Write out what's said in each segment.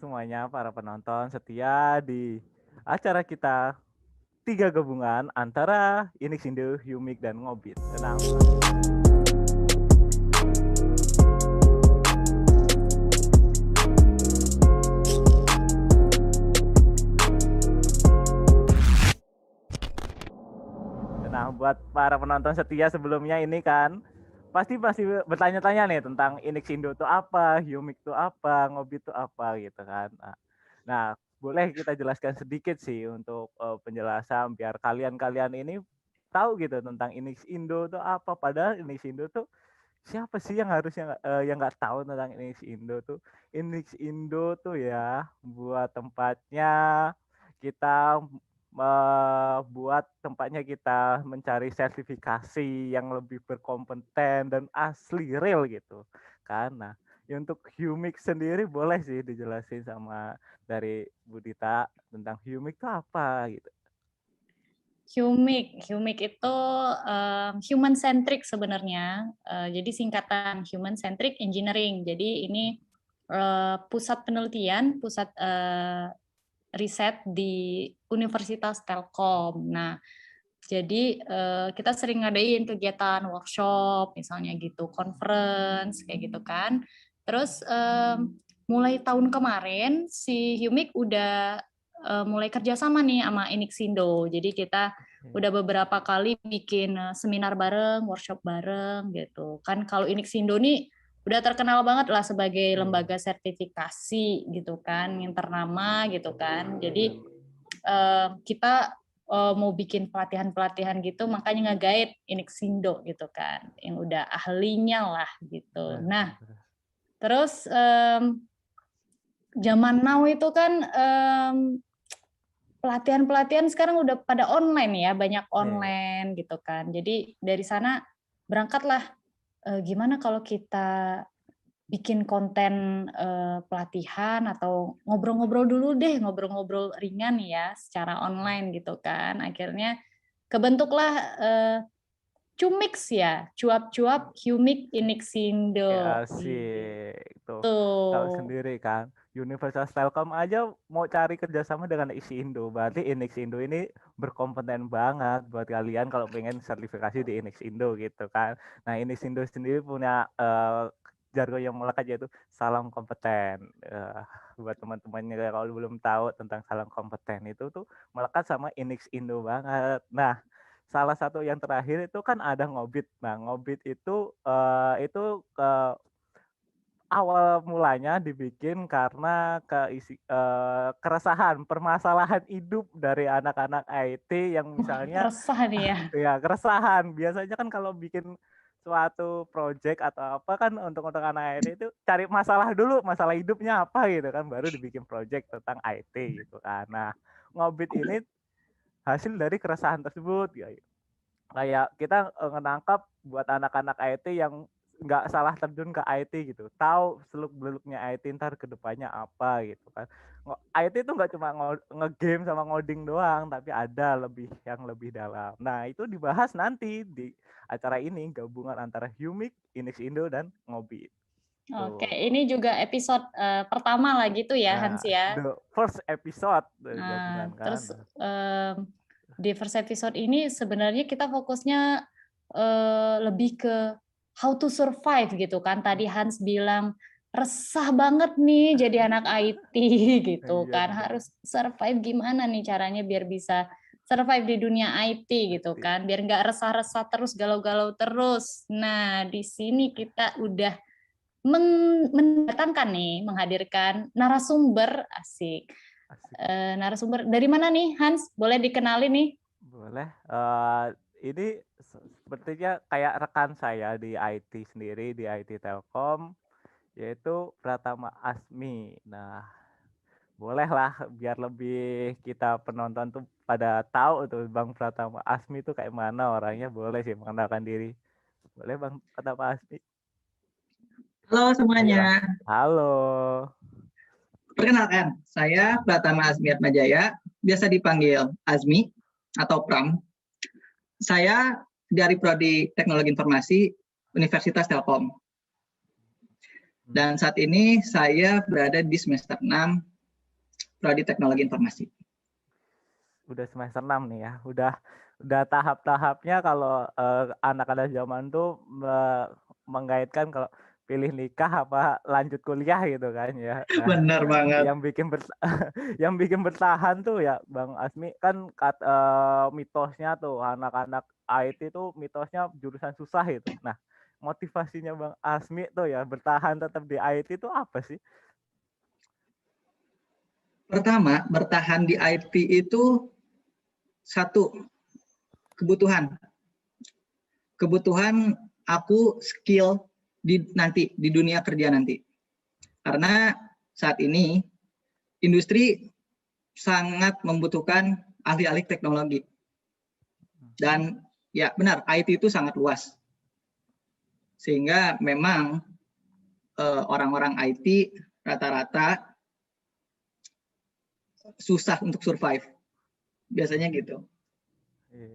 Semuanya para penonton setia di acara kita tiga gabungan antara Inixindo, Humik, dan Ngobit. Tenang. Nah, buat para penonton setia sebelumnya ini kan pasti bertanya-tanya nih tentang Inixindo itu apa, Humik itu apa, Ngobit itu apa gitu kan. Nah, boleh kita jelaskan sedikit sih untuk penjelasan biar kalian ini tahu gitu tentang Inixindo itu apa. Padahal Inixindo tuh siapa sih yang harusnya yang nggak tahu tentang Inixindo tuh? Inixindo tuh ya buat tempatnya kita buat tempatnya kita mencari sertifikasi yang lebih berkompeten dan asli real gitu. Karena ya untuk Humix sendiri boleh sih dijelasin sama dari Budita tentang Humix itu apa gitu. Humik itu human centric sebenarnya. Jadi singkatan human centric engineering. Jadi ini pusat penelitian, pusat riset di Universitas Telkom. Nah, jadi kita sering ngadain kegiatan workshop, misalnya gitu, conference kayak gitu kan. Terus mulai tahun kemarin si Humik udah mulai kerjasama nih sama Inixindo. Jadi kita udah beberapa kali bikin seminar bareng, workshop bareng gitu. Kan kalau Inixindo nih udah terkenal banget lah sebagai lembaga sertifikasi gitu kan, yang ternama gitu kan. Jadi kita mau bikin pelatihan-pelatihan gitu, makanya nge-guide Inixindo gitu kan, yang udah ahlinya lah gitu. Nah, terus zaman now itu kan pelatihan-pelatihan sekarang udah pada online ya, banyak online gitu kan. Jadi dari sana berangkatlah gimana kalau kita bikin konten pelatihan atau ngobrol-ngobrol dulu deh, ngobrol-ngobrol ringan ya secara online gitu kan. Akhirnya kebentuklah Cumix ya, cuap-cuap Humik Ya Inixindo asik tuh. Tahu gitu. sendiri kan, Universitas Telkom aja mau cari kerjasama dengan Indo. Berarti Indo ini berkompeten banget buat kalian kalau pengen sertifikasi di Indo gitu kan. Nah, Indo sendiri punya jargon yang melekat yaitu salam kompeten. Buat teman-temannya kalau belum tahu tentang salam kompeten itu tuh melekat sama Indo banget. Nah, salah satu yang terakhir itu kan ada Ngobit. Nah, Ngobit itu awal mulanya dibikin karena keresahan, permasalahan hidup dari anak-anak IT yang misalnya Resah nih ya. ya keresahan. Biasanya kan kalau bikin suatu project atau apa kan untuk anak IT itu cari masalah dulu, masalah hidupnya apa gitu kan, baru dibikin project tentang IT gitu kan. Nah, Ngobit ini hasil dari keresahan tersebut. Kayak kita ngenangkap buat anak-anak IT yang nggak salah terjun ke IT gitu, tahu seluk beluknya IT ntar kedepannya apa gitu kan. IT itu nggak cuma ngegame sama ngoding doang, tapi ada yang lebih dalam. Nah, itu dibahas nanti di acara ini, gabungan antara Humik, Indo, dan Ngobi. Oke, Tuh. ini juga episode pertama lah gitu ya Nah, Hans ya. the first episode dari Nah, gabungan kan. terus di first episode ini sebenarnya kita fokusnya lebih ke how to survive gitu kan. Tadi Hans bilang resah banget nih jadi anak IT gitu Iya kan. benar. Harus survive gimana nih caranya biar bisa survive di dunia IT gitu IT. kan. Biar nggak resah-resah terus, galau-galau terus. Nah, di sini kita udah mendatangkan nih, menghadirkan narasumber asik. Asik. Narasumber dari mana nih Hans? Boleh dikenali nih? Boleh. Ini sepertinya kayak rekan saya di IT sendiri, di IT Telkom, yaitu Pratama Asmi. Nah, bolehlah biar lebih kita penonton tuh pada tahu tuh Bang Pratama Asmi itu kayak mana orangnya, boleh sih mengenalkan diri. Boleh Bang Pratama Asmi? Halo Ayo. semuanya, Halo. perkenalkan, saya Pratama Azmi Atmajaya, biasa dipanggil Azmi atau Pram. Saya dari Prodi Teknologi Informasi Universitas Telkom. Dan saat ini saya berada di semester 6 Prodi Teknologi Informasi. Udah semester 6 nih ya. Udah tahap-tahapnya kalau anak-anak zaman tuh mengaitkan kalau pilih nikah apa lanjut kuliah gitu kan ya. Nah, Benar banget. yang bikin bertahan tuh ya Bang Asmi kan mitosnya tuh anak-anak IT tuh mitosnya jurusan susah itu. Nah, motivasinya Bang Asmi tuh ya bertahan tetap di IT itu apa sih? Pertama, bertahan di IT itu satu, kebutuhan. Kebutuhan aku skill di dunia kerja nanti. Karena saat ini industri sangat membutuhkan ahli-ahli teknologi. Dan ya benar, IT itu sangat luas. Sehingga memang orang-orang IT rata-rata susah untuk survive. Biasanya gitu.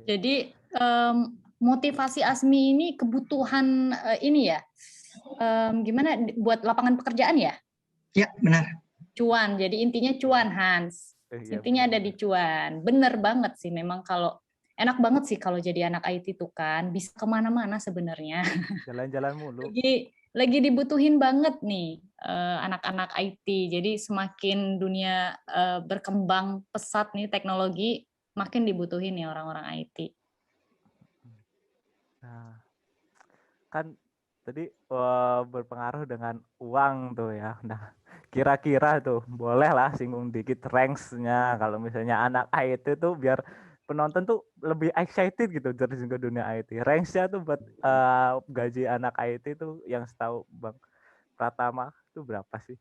Jadi motivasi Asmi ini kebutuhan ini ya, gimana buat lapangan pekerjaan ya? Ya, benar. Cuan, jadi intinya cuan Hans. Intinya ada di cuan. Bener banget sih memang kalau enak banget sih kalau jadi anak IT tuh kan bisa kemana-mana sebenarnya. Jalan-jalan mulu. Lagi dibutuhin banget nih anak-anak IT. Jadi semakin dunia berkembang pesat nih teknologi, makin dibutuhin nih orang-orang IT. Nah, kan tadi berpengaruh dengan uang tuh ya. Nah, kira-kira tuh boleh lah singgung dikit ranks-nya kalau misalnya anak IT tuh biar penonton tuh lebih excited gitu terjun ke dunia IT. Ranks-nya tuh buat gaji anak IT tuh yang setahu Bang Pratama tuh berapa sih?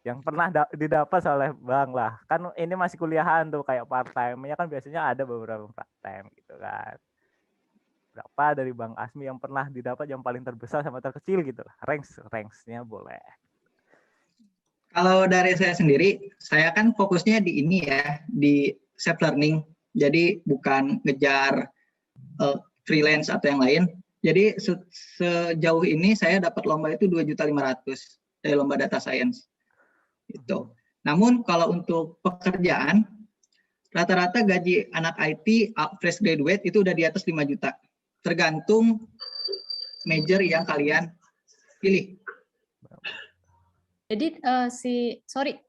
Yang pernah didapat oleh Bang lah. Kan ini masih kuliahan tuh kayak part time-nya kan biasanya ada beberapa part time gitu kan. Berapa dari Bang Asmi yang pernah didapat yang paling terbesar sama terkecil gitu lah. Ranks-nya boleh. Kalau dari saya sendiri, saya kan fokusnya di ini ya, di self learning. Jadi bukan ngejar freelance atau yang lain. Jadi sejauh ini saya dapat lomba itu 2.500.000 dari lomba data science. Itu. Namun kalau untuk pekerjaan, rata-rata gaji anak IT fresh graduate itu udah di atas 5 juta. Tergantung major yang kalian pilih. Jadi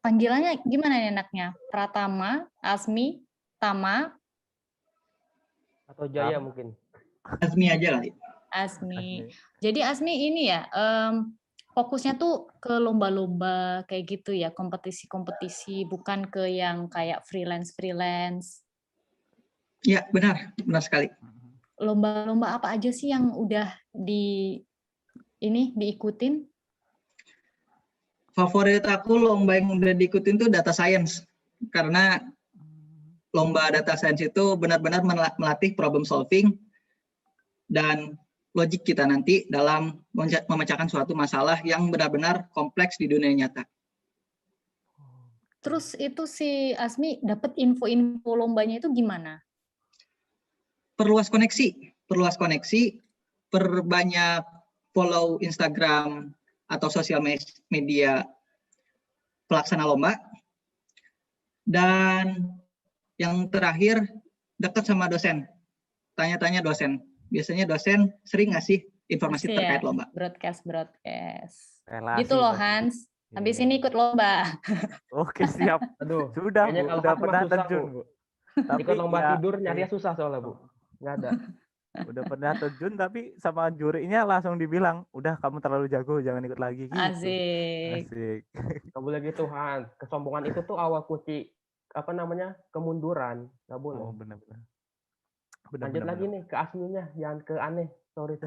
panggilannya gimana nih anaknya? Pratama, Asmi, Tama, atau Jaya mungkin. Asmi aja kali. Asmi. Jadi Asmi ini ya fokusnya tuh ke lomba-lomba kayak gitu ya, kompetisi-kompetisi, bukan ke yang kayak freelance. Ya, benar sekali. Lomba-lomba apa aja sih yang udah diikutin? Favorit aku lomba yang udah diikutin tuh data science. Karena lomba data science itu benar-benar melatih problem solving dan logik kita nanti dalam memecahkan suatu masalah yang benar-benar kompleks di dunia nyata. Terus itu si Asmi dapat info-info lombanya itu gimana? Perluas koneksi, perbanyak follow Instagram atau sosial media pelaksana lomba, dan yang terakhir dekat sama dosen, tanya-tanya dosen. Biasanya dosen sering ngasih informasi terkait lomba. Broadcast. Relasi, gitu loh Hans. Habis ini ikut lomba. Oke, siap. Aduh, sudah Bu, kalau udah Hans pernah susah, terjun Bu. Tapi ikut lomba tidur nyarinya susah soalnya Bu. Nggak ada. Udah pernah terjun tapi sama jurinya langsung dibilang, udah kamu terlalu jago, jangan ikut lagi gitu. Asik. Nggak boleh gitu Han. Kesombongan itu tuh awal kunci kemunduran. Nggak boleh. Oh, benar-benar. Lanjut lagi nih ke Asminya, jangan ke aneh. Sorry.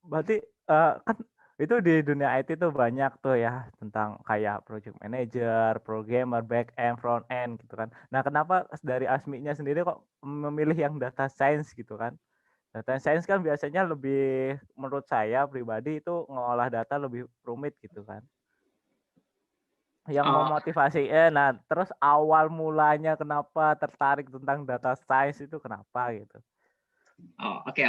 Berarti kan itu di dunia IT tuh banyak tuh ya tentang kayak project manager, programmer, back end, front end gitu kan. Nah, kenapa dari Asmi-nya sendiri kok memilih yang data science gitu kan? Data science kan biasanya lebih, menurut saya pribadi itu ngolah data lebih rumit gitu kan. Yang memotivasi, nah terus awal mulanya kenapa tertarik tentang data science itu kenapa gitu? Oke.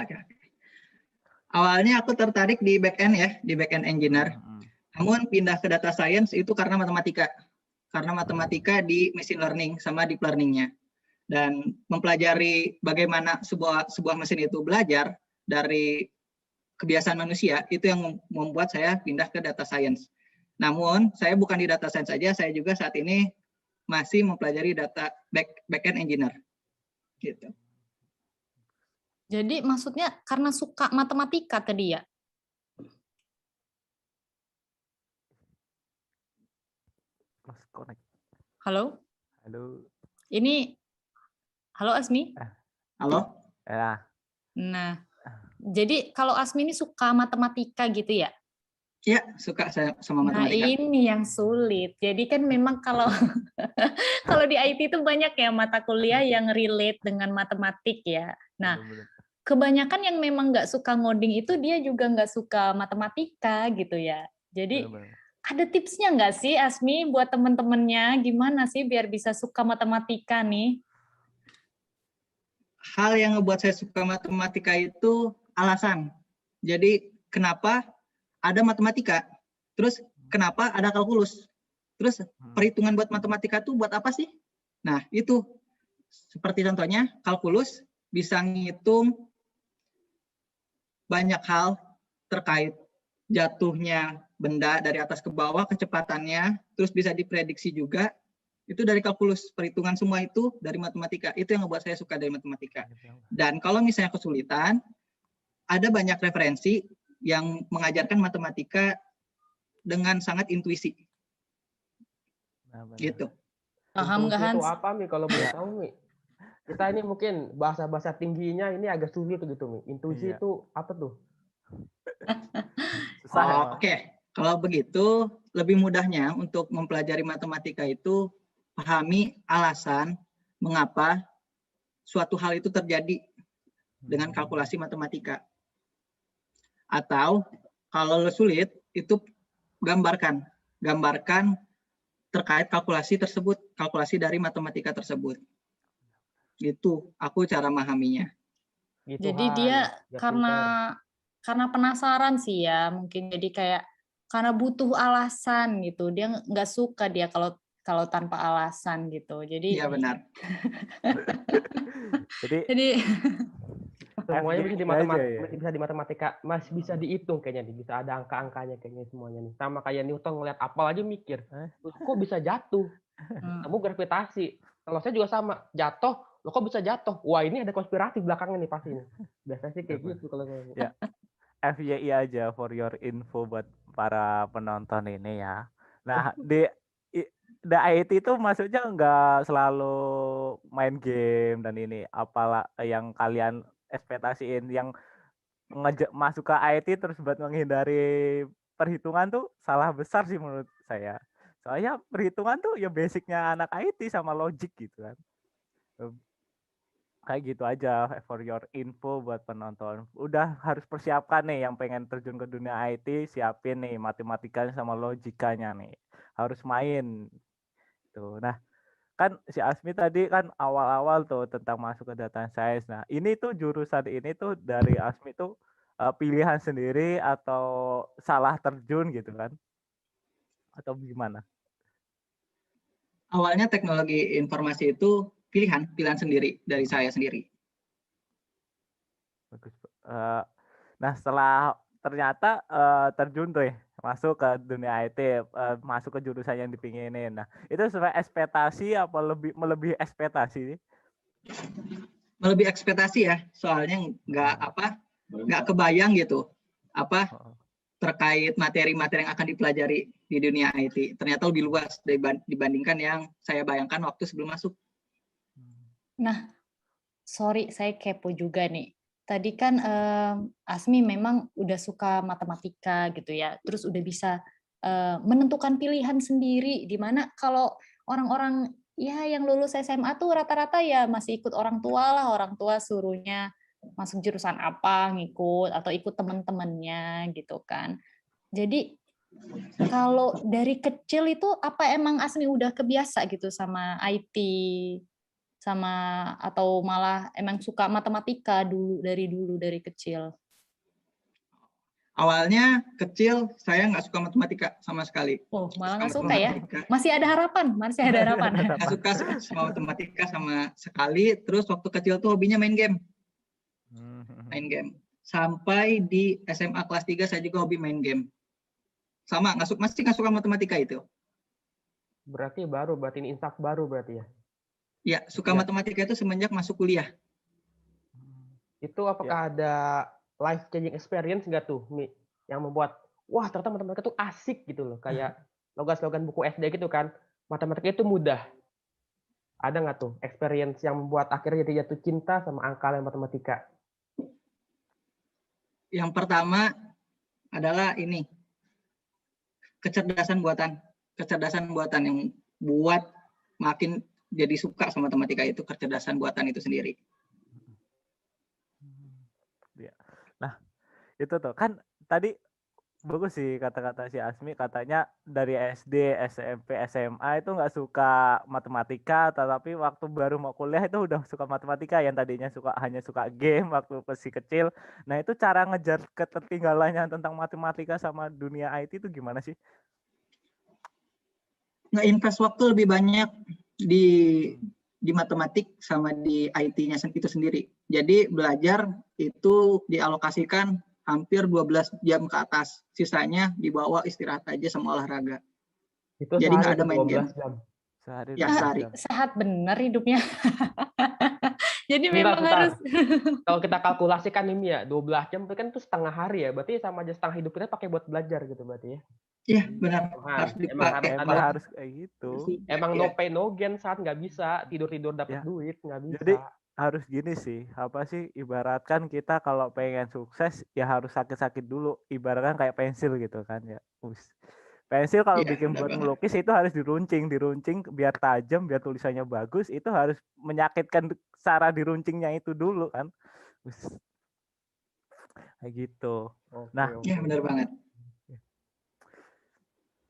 Awalnya aku tertarik di back-end ya, di back-end engineer. Namun pindah ke data science itu karena matematika. Karena matematika di machine learning sama deep learning-nya. Dan mempelajari bagaimana sebuah mesin itu belajar dari kebiasaan manusia, itu yang membuat saya pindah ke data science. Namun, saya bukan di data science saja, saya juga saat ini masih mempelajari data back-end engineer. Gitu. Jadi maksudnya karena suka matematika tadi ya? Lost connect. Halo? Halo. Ini, halo Asmi? Halo? Ya. Nah, jadi kalau Asmi ini suka matematika gitu ya? Iya, suka saya sama Nah, matematika. ini yang sulit. Jadi kan memang kalau kalau di IT itu banyak ya mata kuliah yang relate dengan matematik ya. Nah, kebanyakan yang memang nggak suka ngoding itu dia juga nggak suka matematika gitu ya. Jadi ada tipsnya nggak sih Asmi buat temen-temennya gimana sih biar bisa suka matematika nih? Hal yang ngebuat saya suka matematika itu alasan. Jadi kenapa ada matematika? Terus kenapa ada kalkulus? Terus perhitungan buat matematika itu buat apa sih? Nah, itu seperti contohnya kalkulus bisa ngitung banyak hal terkait jatuhnya benda dari atas ke bawah, kecepatannya, terus bisa diprediksi juga. Itu dari kalkulus, perhitungan semua itu dari matematika. Itu yang membuat saya suka dari matematika. Dan kalau misalnya kesulitan, ada banyak referensi yang mengajarkan matematika dengan sangat intuisi. Gitu. Paham nggak Intuisi Hans? itu apa, Mi? Kalau boleh tahu, Mi? Kita ini mungkin bahasa-bahasa tingginya ini agak sulit gitu, Mi. Intuisi itu apa tuh? Oke. Kalau begitu, lebih mudahnya untuk mempelajari matematika itu pahami alasan mengapa suatu hal itu terjadi dengan kalkulasi matematika. Atau kalau sulit, itu gambarkan terkait kalkulasi tersebut, kalkulasi dari matematika tersebut. Itu aku cara memahaminya. Gitu, Jadi dia karena penasaran sih ya, mungkin jadi kayak karena butuh alasan gitu. Dia nggak suka dia kalau tanpa alasan gitu. Jadi iya benar. jadi semuanya bisa di matematika, masih bisa dihitung kayaknya nih, bisa ada angka-angkanya kayaknya semuanya nih. Sama kayak Newton ngeliat apel aja mikir, kok bisa jatuh? Kamu gravitasi. Kalau saya juga sama, jatuh, lo kok bisa jatuh? Wah, ini ada konspirasi belakangnya nih pasti nih. Biasanya sih kayak gitu kalau saya. Ya. FYI aja for your info buat para penonton ini ya. Nah, di IT itu maksudnya nggak selalu main game dan ini, apalah yang kalian ekspektasiin yang masuk ke IT terus buat menghindari perhitungan tuh salah besar sih menurut saya. Soalnya perhitungan tuh ya basicnya anak IT sama logik gitu kan. Kayak gitu aja for your info buat penonton. Udah harus persiapkan nih yang pengen terjun ke dunia IT, siapin nih matematikanya sama logikanya nih. Harus main. Tuh. Nah, kan si Asmi tadi kan awal-awal tuh tentang masuk ke data science. Nah, ini tuh jurusan ini tuh dari Asmi tuh pilihan sendiri atau salah terjun gitu kan? Atau gimana? Awalnya teknologi informasi itu pilihan sendiri dari saya sendiri. Bagus. Nah, setelah ternyata terjun tuh ya, masuk ke dunia IT, masuk ke jurusan yang dipinginin. Nah, itu sesuai ekspektasi apa melebihi ekspektasi? Melebihi ekspektasi ya, soalnya nggak kebayang gitu terkait materi-materi yang akan dipelajari di dunia IT. Ternyata lebih luas dibandingkan yang saya bayangkan waktu sebelum masuk. Nah, sorry saya kepo juga nih. Tadi kan Asmi memang udah suka matematika gitu ya, terus udah bisa menentukan pilihan sendiri, di mana kalau orang-orang ya yang lulus SMA tuh rata-rata ya masih ikut orang tua lah, orang tua suruhnya masuk jurusan apa, ngikut, atau ikut teman-temannya gitu kan. Jadi kalau dari kecil itu apa emang Asmi udah kebiasa gitu sama IT, atau malah emang suka matematika dari kecil? Awalnya kecil saya nggak suka matematika sama sekali. Oh, malah nggak suka ya? Masih ada harapan, masih ada harapan. Nggak suka sama matematika sama sekali. Terus waktu kecil tuh hobinya main game. Main game. Sampai di SMA kelas 3 saya juga hobi main game. Sama, masih nggak suka matematika itu. Berarti ini insaf baru berarti ya? Ya, suka matematika itu semenjak masuk kuliah. Itu apakah ada life changing experience nggak tuh, Mi? Yang membuat, wah ternyata matematika itu asik gitu loh. Kayak slogan-slogan buku SD gitu kan. Matematika itu mudah. Ada nggak tuh experience yang membuat akhirnya jadi jatuh cinta sama angka dan matematika? Yang pertama adalah ini. Kecerdasan buatan. Kecerdasan buatan yang buat makin jadi suka sama matematika itu, kecerdasan buatan itu sendiri. Nah, itu tuh kan tadi bagus sih kata-kata si Asmi, katanya dari SD, SMP, SMA itu nggak suka matematika, tetapi waktu baru mau kuliah itu udah suka matematika, yang tadinya hanya suka game waktu masih kecil. Nah, itu cara ngejar ketertinggalannya tentang matematika sama dunia IT itu gimana sih? Nge-invest waktu lebih banyak di matematik sama di IT-nya itu sendiri. Jadi belajar itu dialokasikan hampir 12 jam ke atas. Sisanya dibawa istirahat aja sama olahraga. Itu jadi nggak ada main 12 game. Jam. Sehari. Ya, sehari. Sehat bener hidupnya. Jadi Bentar, memang harus. Kalau kita kalkulasikan ini ya, 12 jam itu kan itu setengah hari ya. Berarti sama aja setengah hidup kita pakai buat belajar gitu berarti ya. Iya, benar. Harus dipakai. Emang harus kayak gitu. Emang no pain no gain, saat nggak bisa tidur-tidur dapat duit, nggak bisa. Jadi harus gini sih, apa sih, ibaratkan kita kalau pengen sukses ya harus sakit-sakit dulu, ibaratkan kayak pensil gitu kan ya. Pensil kalau bikin buat melukis itu harus diruncing biar tajam, biar tulisannya bagus, itu harus menyakitkan cara diruncingnya itu dulu kan. Kayak gitu. Nah, ya benar banget.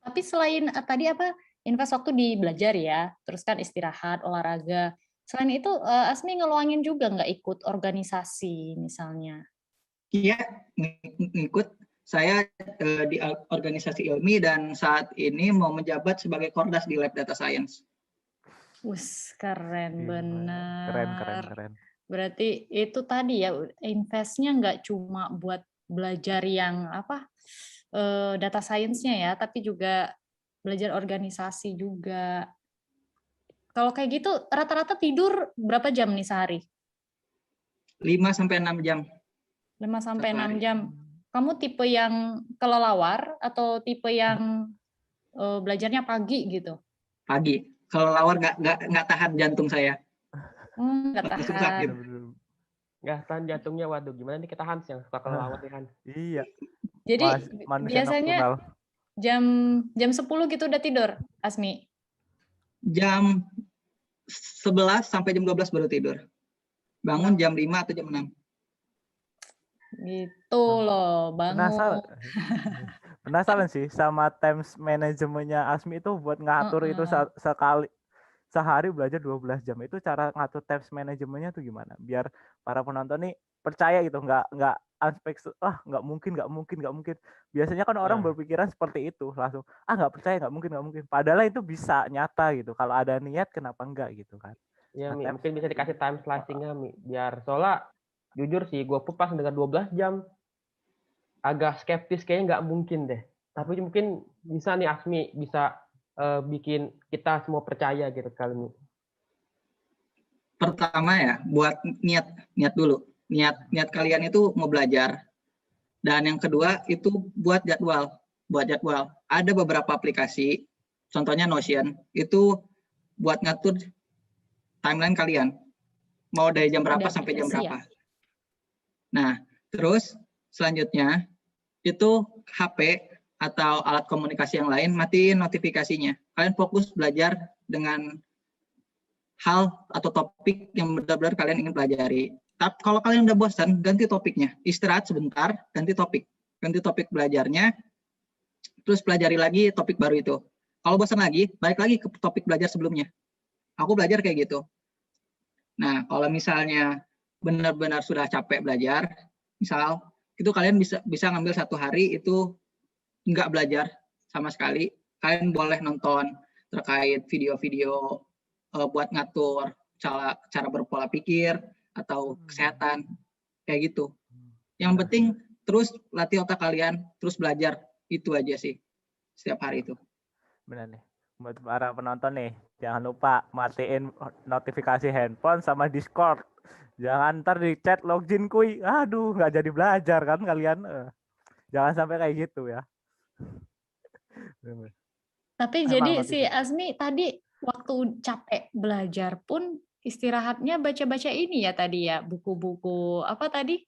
Tapi selain tadi invest waktu di belajar ya, terus kan istirahat, olahraga. Selain itu, Asmi ngeluangin juga nggak ikut organisasi misalnya? Iya, ngikut. Saya di organisasi ilmi dan saat ini mau menjabat sebagai Kordas di Lab Data Science. Keren bener. Keren. Berarti itu tadi ya, investnya nggak cuma buat belajar yang data science-nya ya, tapi juga belajar organisasi juga. Kalau kayak gitu, rata-rata tidur berapa jam nih sehari? 5-6 jam. 5-6 jam. Kamu tipe yang kelelawar atau tipe yang belajarnya pagi gitu? Pagi. Kelelawar nggak tahan jantung saya. Nggak tahan. Nggak tahan jantungnya, waduh. Gimana nih kita Hans yang suka kelelawar nih Hans? Iya. Jadi biasanya jam 10 gitu udah tidur, Asmi? Jam 11 sampai jam 12 baru tidur. Bangun jam 5 atau jam 6. Gitu loh, bangun. Penasaran sih sama time manajemennya Asmi itu buat ngatur itu sehari belajar 12 jam. Itu cara ngatur time manajemennya tuh gimana? Biar para penonton nih percaya gitu, nggak nggak mungkin. Biasanya kan orang berpikiran seperti itu, langsung nggak percaya, nggak mungkin. Padahal itu bisa nyata gitu. Kalau ada niat kenapa enggak gitu kan? Ya, mungkin bisa dikasih time slicing-nya, biar soalnya jujur sih, gue pas dengar 12 jam agak skeptis, kayaknya nggak mungkin deh. Tapi mungkin bisa nih Asmi bisa bikin kita semua percaya gitu kali ini. Pertama ya, buat niat dulu. Niat kalian itu mau belajar. Dan yang kedua itu buat jadwal. Ada beberapa aplikasi, contohnya Notion, itu buat ngatur timeline kalian. Mau dari jam berapa sampai jam berapa. Nah, terus selanjutnya itu HP atau alat komunikasi yang lain matiin notifikasinya. Kalian fokus belajar dengan hal atau topik yang benar-benar kalian ingin pelajari. Tapi kalau kalian udah bosan, ganti topiknya. Istirahat sebentar, ganti topik. Ganti topik belajarnya, terus pelajari lagi topik baru itu. Kalau bosan lagi, balik lagi ke topik belajar sebelumnya. Aku belajar kayak gitu. Nah, kalau misalnya benar-benar sudah capek belajar, misal itu kalian bisa ngambil 1 hari itu nggak belajar sama sekali. Kalian boleh nonton terkait video-video buat ngatur cara berpola pikir atau kesehatan kayak gitu. Yang penting terus latih otak kalian, terus belajar, itu aja sih setiap hari itu. Benar nih. Buat para penonton nih, jangan lupa matiin notifikasi handphone sama Discord. Jangan ntar di chat login kuy. Aduh, nggak jadi belajar kan kalian. Jangan sampai kayak gitu ya. Tapi jadi si Asmi tadi waktu capek belajar pun istirahatnya baca-baca ini ya tadi ya, buku-buku apa tadi?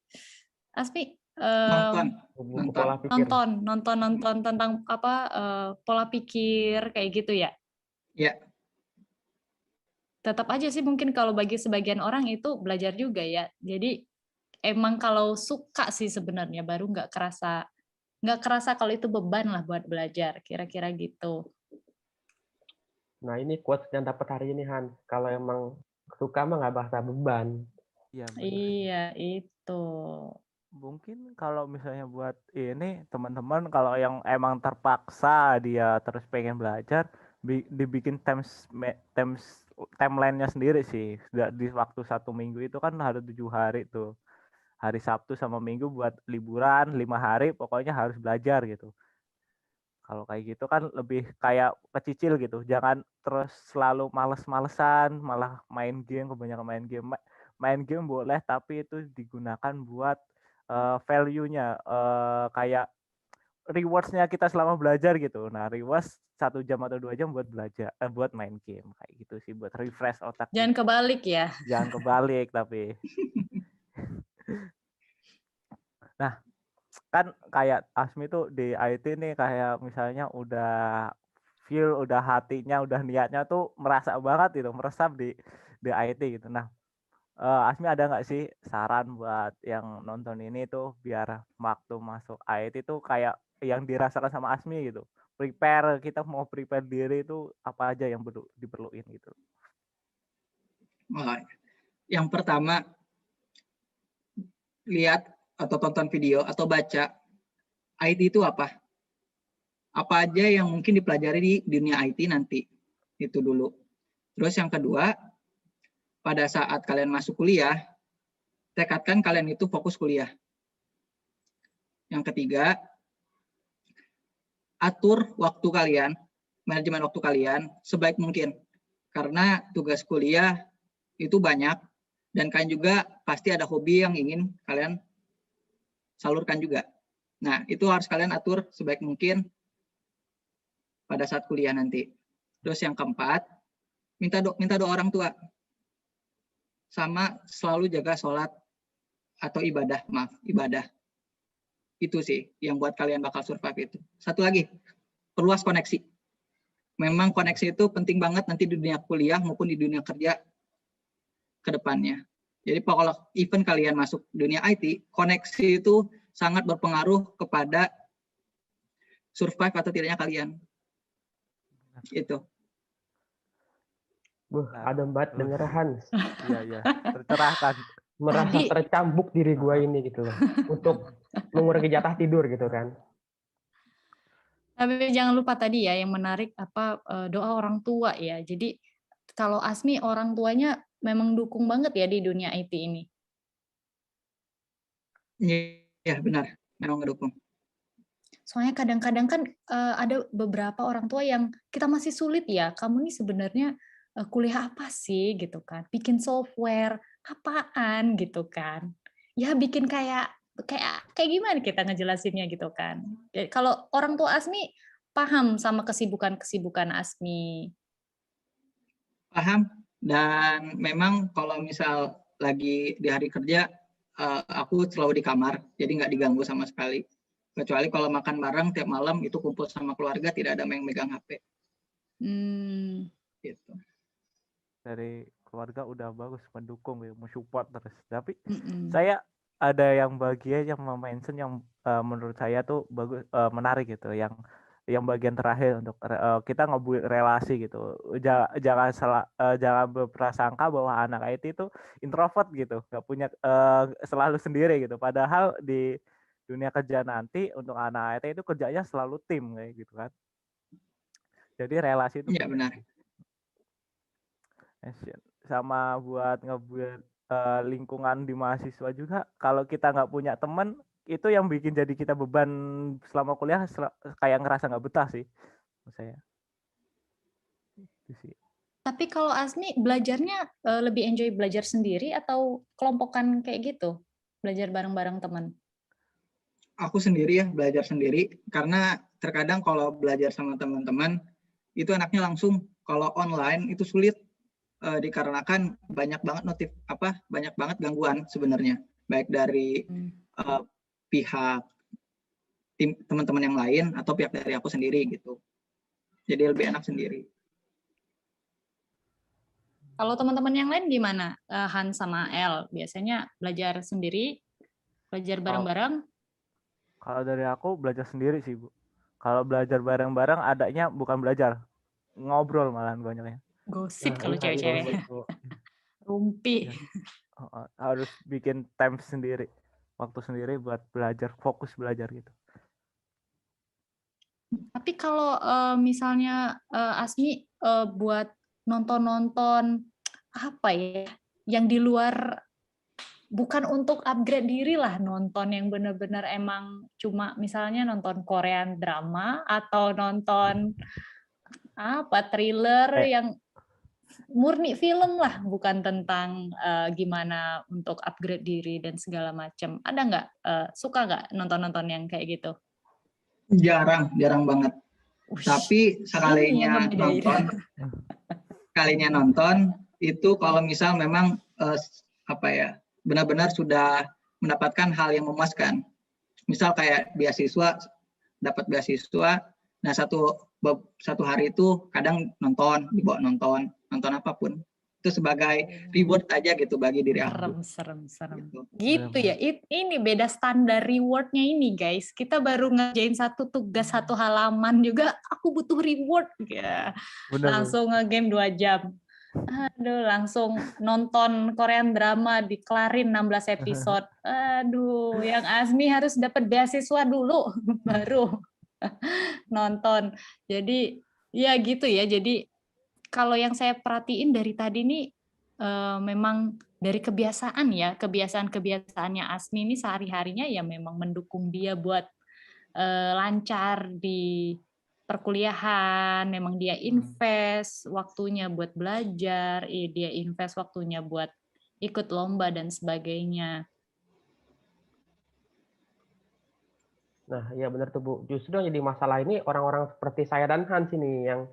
Asmi nonton tentang apa pola pikir kayak gitu ya? Iya. Tetap aja sih mungkin kalau bagi sebagian orang itu belajar juga ya. Jadi emang kalau suka sih sebenarnya baru nggak kerasa kalau itu beban lah buat belajar, kira-kira gitu. Nah ini quotes yang dapat hari ini Han. Kalau emang suka mah nggak bahasa beban. Iya itu. Mungkin kalau misalnya buat ini teman-teman kalau yang emang terpaksa dia terus pengen belajar dibikin timeline-nya sendiri sih. Di waktu 1 minggu itu kan ada 7 hari tuh. Hari Sabtu sama Minggu buat liburan 5 hari pokoknya harus belajar gitu. Kalau kayak gitu kan lebih kayak kecicil gitu. Jangan terus selalu males-malesan, malah main game, kebanyakan main game. Main game boleh, tapi itu digunakan buat value-nya. Kayak rewards-nya kita selama belajar gitu. Nah, rewards 1 jam atau 2 jam buat belajar, buat main game. Kayak gitu sih, buat refresh otak. Jangan kebalik ya. Jangan kebalik, tapi. Nah, kan kayak Asmi tuh di IT nih kayak misalnya udah feel, udah hatinya, udah niatnya tuh merasa banget gitu, meresap di IT gitu. Nah, Asmi ada nggak sih saran buat yang nonton ini tuh biar waktu masuk IT tuh kayak yang dirasakan sama Asmi gitu? Kita mau prepare diri itu apa aja yang diperluin gitu? Yang pertama, lihat atau tonton video atau baca IT itu apa? Apa aja yang mungkin dipelajari di dunia IT nanti. Itu dulu. Terus yang kedua, pada saat kalian masuk kuliah, tekadkan kalian itu fokus kuliah. Yang ketiga, atur waktu kalian, manajemen waktu kalian sebaik mungkin. Karena tugas kuliah itu banyak, dan kalian juga pasti ada hobi yang ingin kalian salurkan juga. Nah, itu harus kalian atur sebaik mungkin pada saat kuliah nanti. Terus yang keempat, minta doa orang tua. Sama selalu jaga sholat atau ibadah. Itu sih yang buat kalian bakal survive itu. Satu lagi, perluas koneksi. Memang koneksi itu penting banget nanti di dunia kuliah maupun di dunia kerja ke depannya. Jadi kalau even kalian masuk dunia IT, koneksi itu sangat berpengaruh kepada survive atau tidaknya kalian. Itu. Adem banget denger Hans. Iya, tercerahkan. Merasa tercambuk diri gua ini gitu loh. Untuk mengurangi jatah tidur gitu kan. Tapi jangan lupa tadi ya yang menarik doa orang tua ya. Jadi kalau Asmi orang tuanya memang dukung banget ya di dunia IT ini. Iya benar, memang ngedukung. Soalnya kadang-kadang kan ada beberapa orang tua yang kita masih sulit ya. Kamu nih sebenarnya kuliah apa sih gitu kan? Bikin software apaan gitu kan? Ya bikin kayak gimana kita ngejelasinnya gitu kan? Jadi, kalau orang tua Asmi paham sama kesibukan Asmi. Paham, dan memang kalau misal lagi di hari kerja, aku selalu di kamar, jadi nggak diganggu sama sekali. Kecuali kalau makan bareng tiap malam itu kumpul sama keluarga, tidak ada yang megang HP. Gitu. Dari keluarga udah bagus, mendukung, mensupport terus. Tapi saya ada yang bagian yang mention yang menurut saya tuh bagus, menarik gitu, yang bagian terakhir untuk kita ngebuat relasi gitu. Jangan berprasangka bahwa anak IT itu introvert gitu, nggak punya selalu sendiri gitu. Padahal di dunia kerja nanti untuk anak IT itu kerjanya selalu tim kayak gitu kan. Jadi relasi itu Iya benar. sama buat ngebuat lingkungan di mahasiswa juga. Kalau kita nggak punya teman, itu yang bikin jadi kita beban selama kuliah kayak ngerasa nggak betah sih menurut saya. Itu sih. Tapi kalau Asmi belajarnya lebih enjoy belajar sendiri atau kelompokan kayak gitu? Belajar bareng-bareng teman? Aku sendiri ya, belajar sendiri. Karena terkadang kalau belajar sama teman-teman, itu enaknya langsung. Kalau online itu sulit, dikarenakan banyak banget banyak banget gangguan sebenarnya. Baik dari pihak teman-teman yang lain atau pihak dari aku sendiri gitu. Jadi lebih enak sendiri. Kalau teman-teman yang lain gimana? Han sama El biasanya belajar sendiri, belajar bareng-bareng? Kalau dari aku belajar sendiri sih, Bu. Kalau belajar bareng-bareng adanya bukan belajar, ngobrol malahan banyaknya. Gosip kalau cewek-cewek. Rumpi. Ya. Harus bikin time sendiri, waktu sendiri buat belajar, fokus belajar gitu. Tapi kalau misalnya Asmi buat nonton-nonton apa ya, yang di luar, bukan untuk upgrade diri lah, nonton yang benar-benar emang cuma misalnya nonton Korean drama atau nonton thriller yang murni film lah, bukan tentang gimana untuk upgrade diri dan segala macam. Ada nggak, suka nggak nonton-nonton yang kayak gitu? Jarang banget. Tapi sekalinya nonton itu kalau misal memang benar-benar sudah mendapatkan hal yang memuaskan. Misal kayak dapat beasiswa, nah satu hari itu kadang dibawa nonton apapun. Itu sebagai reward aja gitu bagi diri aku. Serem. Gitu ya. Ini beda standar rewardnya ini, guys. Kita baru ngerjain satu tugas 1 halaman juga, aku butuh reward ya. Langsung nge-game 2 jam. Aduh, langsung nonton Korean drama dikelarin 16 episode. Aduh, yang Asmi harus dapat beasiswa dulu baru nonton. Jadi ya gitu ya. Jadi kalau yang saya perhatiin dari tadi nih memang dari kebiasaan-kebiasaannya Asmi ini sehari-harinya ya memang mendukung dia buat lancar di perkuliahan, memang dia invest waktunya buat belajar, dia invest waktunya buat ikut lomba dan sebagainya. Nah, ya benar tuh Bu. Justru yang jadi masalah ini orang-orang seperti saya dan Hans ini yang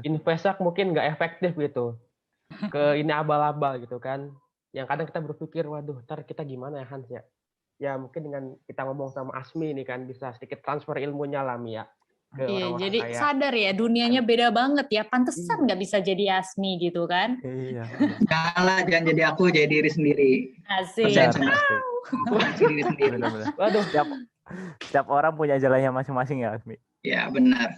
investnya mungkin nggak efektif gitu. Ke ini abal-abal gitu kan. Yang kadang kita berpikir, waduh, ntar kita gimana ya Hans ya? Ya mungkin dengan kita ngomong sama Asmi ini kan bisa sedikit transfer ilmunya lah Mi ya. Iya, jadi sadar ya dunianya beda banget ya. Pantesan nggak bisa jadi Asmi gitu kan? Iya. Jangan jadi aku, jadi diri sendiri. Asik. Diri sendiri. Waduh, setiap orang punya jalannya masing-masing ya, Asmi. Ya benar.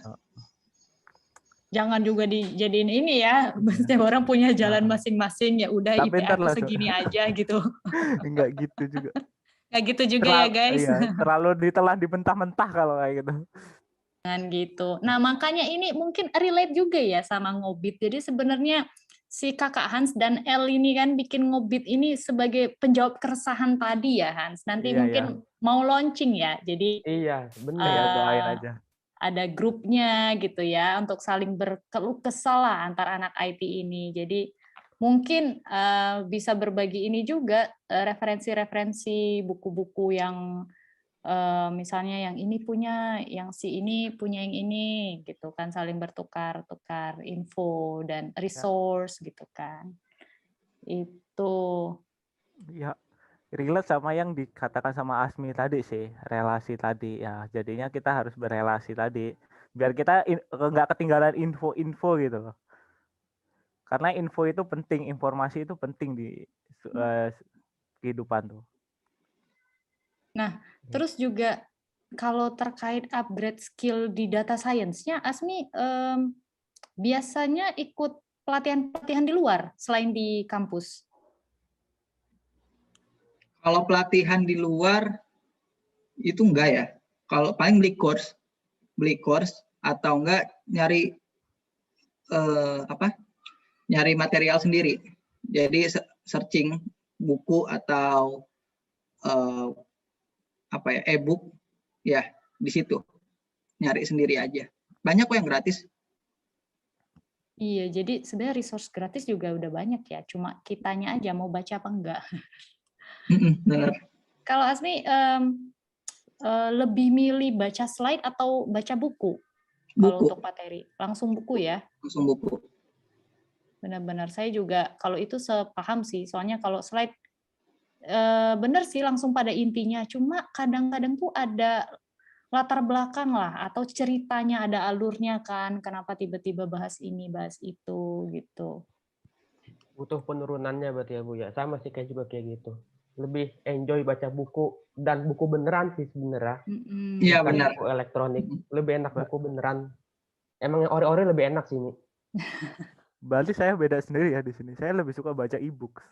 Jangan juga dijadiin ini ya, setiap orang punya jalan masing-masing, ya udah IP aku segini aja gitu. Enggak gitu juga. Enggak gitu juga ya guys. Iya, terlalu ditelan dibentah-mentah kalau kayak gitu. Jangan gitu. Nah makanya ini mungkin relate juga ya sama Ngobit. Jadi sebenarnya si kakak Hans dan El ini kan bikin Ngobit ini sebagai penjawab keresahan tadi ya Hans. Nanti mungkin mau launching ya. Jadi iya benar ya, doain aja. Ada grupnya gitu ya untuk saling berkeluh kesah lah antar anak IT ini. Jadi mungkin bisa berbagi ini juga referensi-referensi buku-buku yang misalnya yang ini punya, yang si ini punya yang ini gitu kan, saling bertukar-tukar info dan resource gitu kan. Itu. Ya. Relate sama yang dikatakan sama Asmi tadi sih, relasi tadi ya. Jadinya kita harus berelasi tadi biar kita nggak ketinggalan info-info gitu loh. Karena info itu penting, informasi itu penting di kehidupan tuh. Nah, terus juga kalau terkait upgrade skill di data science-nya, Asmi biasanya ikut pelatihan-pelatihan di luar selain di kampus? Kalau pelatihan di luar, itu enggak ya. Kalau paling beli course atau enggak nyari nyari material sendiri. Jadi searching buku atau e-book ya di situ nyari sendiri aja. Banyak kok yang gratis. Iya, jadi sebenarnya resource gratis juga udah banyak ya. Cuma kitanya aja mau baca apa enggak. Benar. Kalau Asmi lebih milih baca slide atau baca buku? Kalau untuk materi, langsung buku ya? Langsung buku. Benar-benar, saya juga kalau itu sepaham sih. Soalnya kalau slide, benar sih langsung pada intinya. Cuma kadang-kadang tuh ada latar belakang lah, atau ceritanya ada alurnya kan, kenapa tiba-tiba bahas ini, bahas itu, gitu. Butuh penurunannya berarti ya Bu ya. Sama sih kayak juga kayak gitu. Lebih enjoy baca buku, dan buku beneran sih sebenarnya. Iya benar. Buku elektronik. Lebih enak buku beneran. Emang yang ori-ori lebih enak sih ini. Berarti saya beda sendiri ya di sini. Saya lebih suka baca e-books.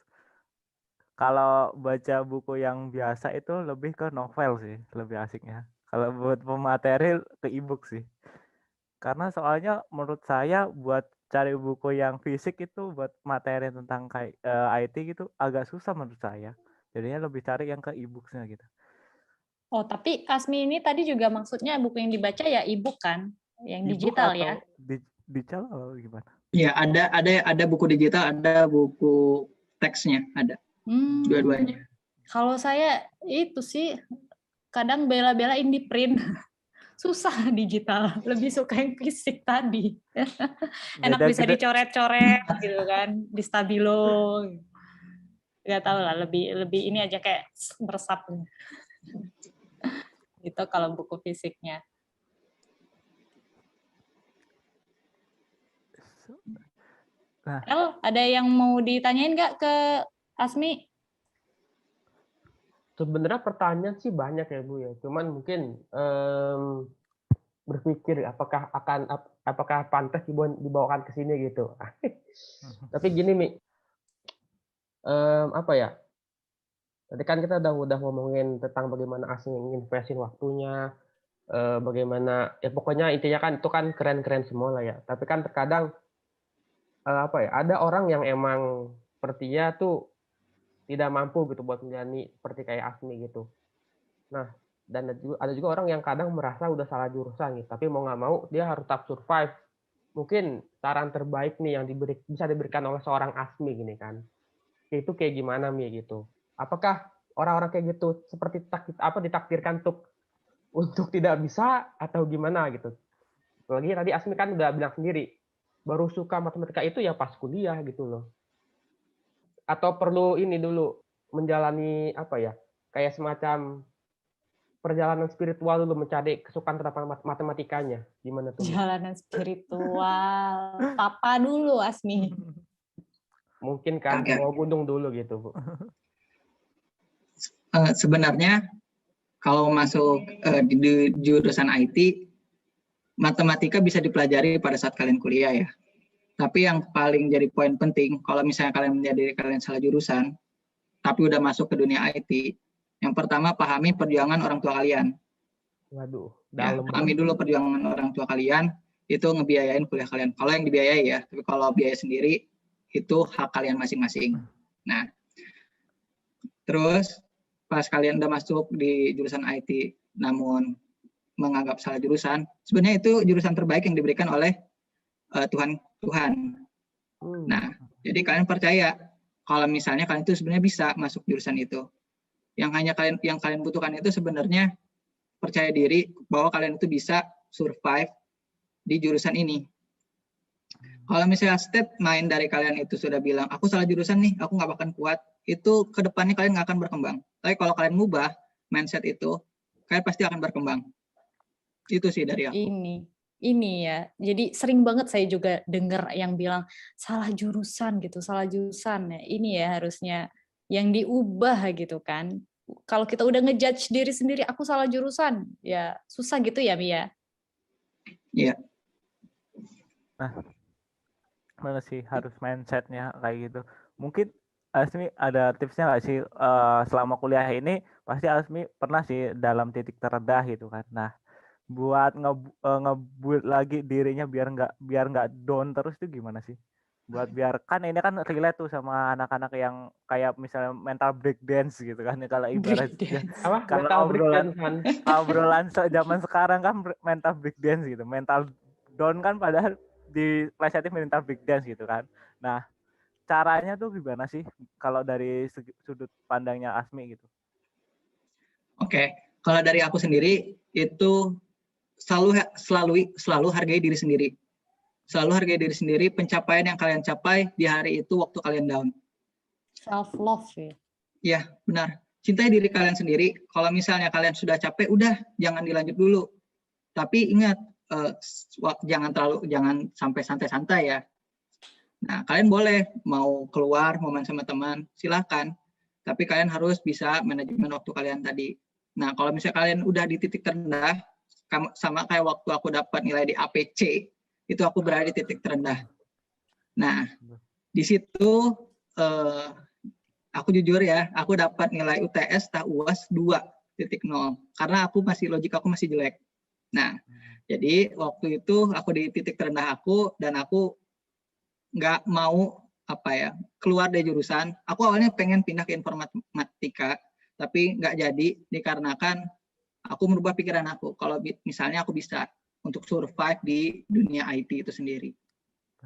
Kalau baca buku yang biasa itu lebih ke novel sih, lebih asiknya. Kalau buat pemateri ke e-book sih. Karena soalnya menurut saya buat cari buku yang fisik itu buat materi tentang kayak IT gitu agak susah menurut saya. Jadinya lebih cari yang ke e-booksnya gitu. Oh, tapi Asmi ini tadi juga maksudnya buku yang dibaca ya e-book kan? Yang digital ya? Digital atau gimana? Iya, ada buku digital, ada buku teksnya, ada. Dua-duanya. Kalau saya itu sih kadang bela-belain di print. Susah digital, lebih suka yang fisik tadi. Enak bisa dicoret-coret gitu kan, di stabilo. Gak tahu lah, lebih ini aja kayak meresap. Gitu kalau buku fisiknya. Nah. El, ada yang mau ditanyain nggak ke Asmi? Sebenarnya pertanyaan sih banyak ya Bu ya. Cuman mungkin berpikir apakah pantas dibawakan ke sini gitu. Tapi gini Mi, apa ya? Tadi kan kita udah ngomongin tentang bagaimana Asmi nginvestin waktunya, bagaimana ya pokoknya intinya kan itu kan keren-keren semua lah ya. Tapi kan terkadang ada orang yang emang sepertinya tuh tidak mampu gitu buat menjalani seperti kayak Asmi gitu. Nah, dan ada juga orang yang kadang merasa udah salah jurusan gitu, tapi mau nggak mau dia harus tetap survive. Mungkin saran terbaik nih yang bisa diberikan oleh seorang Asmi gini kan, itu kayak gimana Mi gitu? Apakah orang-orang kayak gitu seperti ditakdirkan untuk tidak bisa atau gimana gitu? Lagi tadi Asmi kan udah bilang sendiri, baru suka matematika itu ya pas kuliah gitu loh. Atau perlu ini dulu menjalani kayak semacam perjalanan spiritual dulu mencari kesukaan tentang matematikanya. Gimana tuh? Perjalanan spiritual. Papa dulu, Asmi. Mungkin kan mau gunung dulu gitu, Bu. Sebenarnya kalau masuk di jurusan IT, matematika bisa dipelajari pada saat kalian kuliah ya. Tapi yang paling jadi poin penting, kalau misalnya kalian salah jurusan, tapi udah masuk ke dunia IT, yang pertama pahami perjuangan orang tua kalian. Waduh, dalam. Ya, pahami dulu perjuangan orang tua kalian, itu ngebiayain kuliah kalian. Kalau yang dibiayai ya, tapi kalau biaya sendiri, itu hak kalian masing-masing. Nah, terus pas kalian udah masuk di jurusan IT, namun menganggap salah jurusan, sebenarnya itu jurusan terbaik yang diberikan oleh Tuhan. Nah, jadi kalian percaya kalau misalnya kalian itu sebenarnya bisa masuk jurusan itu. Yang kalian butuhkan itu sebenarnya percaya diri bahwa kalian itu bisa survive di jurusan ini. Kalau misalnya step main dari kalian itu sudah bilang, aku salah jurusan nih, aku nggak akan kuat, itu kedepannya kalian nggak akan berkembang. Tapi kalau kalian mengubah mindset itu, kalian pasti akan berkembang. Itu sih dari aku. Ini ya, jadi sering banget saya juga dengar yang bilang salah jurusan gitu, salah jurusan. Ya, ini ya harusnya yang diubah gitu kan. Kalau kita udah ngejudge diri sendiri, aku salah jurusan, ya susah gitu ya, Mia? Iya. Nah, mana sih harus mindsetnya kayak gitu. Mungkin Asmi ada tipsnya nggak sih selama kuliah ini pasti Asmi pernah sih dalam titik terendah gitu kan. Nah, buat ngebuild lagi dirinya biar nggak down terus tuh gimana sih? Buat biar kan ini kan relate tuh sama anak-anak yang kayak misalnya mental breakdance gitu kan ya kalau ibaratnya Apa? kalau Mental obrolan breakdown kan. zaman sekarang kan mental breakdance gitu. Mental down kan padahal di plesetin mental breakdance gitu kan. Nah, caranya tuh gimana sih kalau dari sudut pandangnya Asmi gitu? Oke, kalau dari aku sendiri itu selalu hargai diri sendiri. Selalu hargai diri sendiri, pencapaian yang kalian capai di hari itu waktu kalian down. Self love ya. Ya, benar. Cintai diri kalian sendiri. Kalau misalnya kalian sudah capek, udah jangan dilanjut dulu. Tapi ingat, jangan sampai santai-santai ya. Nah, kalian boleh mau keluar, mau main sama teman, silahkan. Tapi kalian harus bisa manajemen waktu kalian tadi. Nah, kalau misalnya kalian udah di titik terendah, sama kayak waktu aku dapat nilai di APC, itu aku berada di titik terendah. Nah, di situ aku jujur ya, aku dapat nilai UTS UAS 2.0 karena logik aku masih jelek. Nah, jadi waktu itu aku di titik terendah aku dan aku nggak mau keluar dari jurusan. Aku awalnya pengen pindah ke informatika, tapi nggak jadi dikarenakan aku merubah pikiran aku. Kalau misalnya aku bisa untuk survive di dunia IT itu sendiri.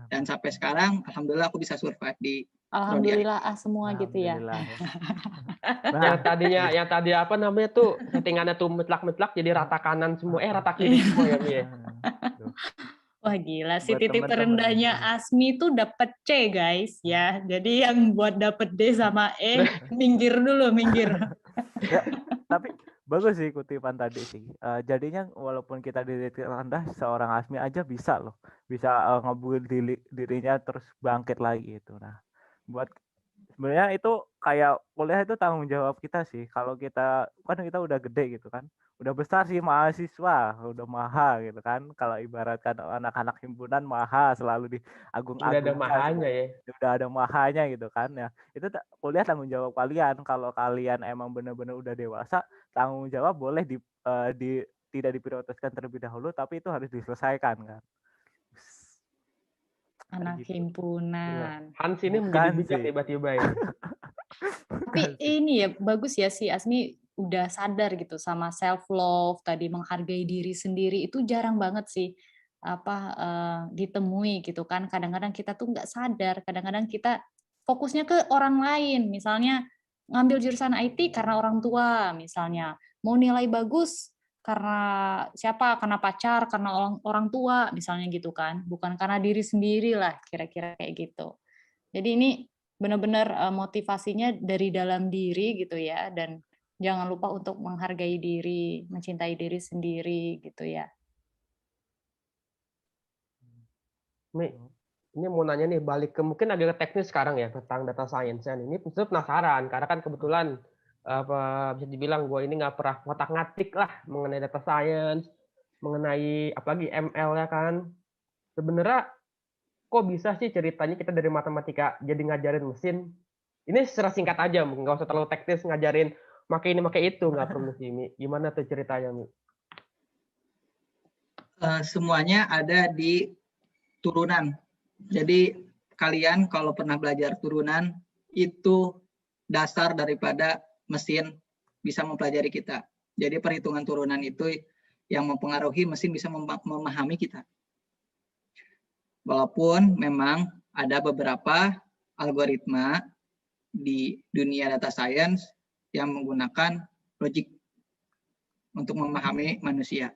Dan sampai sekarang, alhamdulillah aku bisa survive di Alhamdulillah semua gitu ya. Yang tadi apa namanya tuh settingannya tuh metlak-metlak jadi rata kanan semua, rata kiri semua ya Mie. Wah gila sih, titik terendahnya Asmi tuh dapet C guys ya. Jadi yang buat dapet D sama E minggir dulu, minggir. Ya, tapi bagus sih kutipan tadi sih. Jadinya walaupun kita di titik rendah, seorang Asmi aja bisa loh, bisa ngebuild dirinya terus bangkit lagi itu. Nah, buat sebenarnya itu kayak kuliah itu tanggung jawab kita sih. Kalau kita udah gede gitu kan, udah besar sih mahasiswa, udah maha gitu kan. Kalau ibaratkan anak-anak himpunan maha selalu Udah ada diagung-agungkan, mahanya ya. udah ada mahanya gitu kan ya. Itu kuliah tanggung jawab kalian. Kalau kalian emang benar-benar udah dewasa, tanggung jawab boleh tidak diprioritaskan terlebih dahulu, tapi itu harus diselesaikan kan. Anak Gitu. himpunan. Hans ini menjadi bijak tiba-tiba ini. Tapi ini ya bagus ya si Asmi udah sadar gitu sama self love tadi, menghargai diri sendiri itu jarang banget sih ditemui gitu kan. Kadang-kadang kita tuh nggak sadar, kadang-kadang kita fokusnya ke orang lain, misalnya ngambil jurusan IT karena orang tua, misalnya mau nilai bagus karena siapa, karena pacar, karena orang tua misalnya gitu kan, bukan karena diri sendiri lah, kira-kira kayak gitu. Jadi ini benar-benar motivasinya dari dalam diri gitu ya, dan jangan lupa untuk menghargai diri, mencintai diri sendiri gitu ya. Ini mau nanya nih, balik ke mungkin agak teknis sekarang ya tentang data science. Ini penasaran karena kan kebetulan bisa dibilang gue ini nggak pernah ngotak-ngatik lah mengenai data science, mengenai apalagi ML ya kan. Sebenarnya kok bisa sih ceritanya kita dari matematika jadi ngajarin mesin? Ini secara singkat aja, mungkin nggak usah terlalu teknis ngajarin pakai ini pakai itu, nggak perlu sih Mi. Gimana tuh ceritanya Mi? Semuanya ada di turunan. Jadi kalian kalau pernah belajar turunan itu dasar daripada mesin bisa mempelajari kita. Jadi perhitungan turunan itu yang mempengaruhi mesin bisa memahami kita. Walaupun memang ada beberapa algoritma di dunia data science yang menggunakan logik untuk memahami manusia,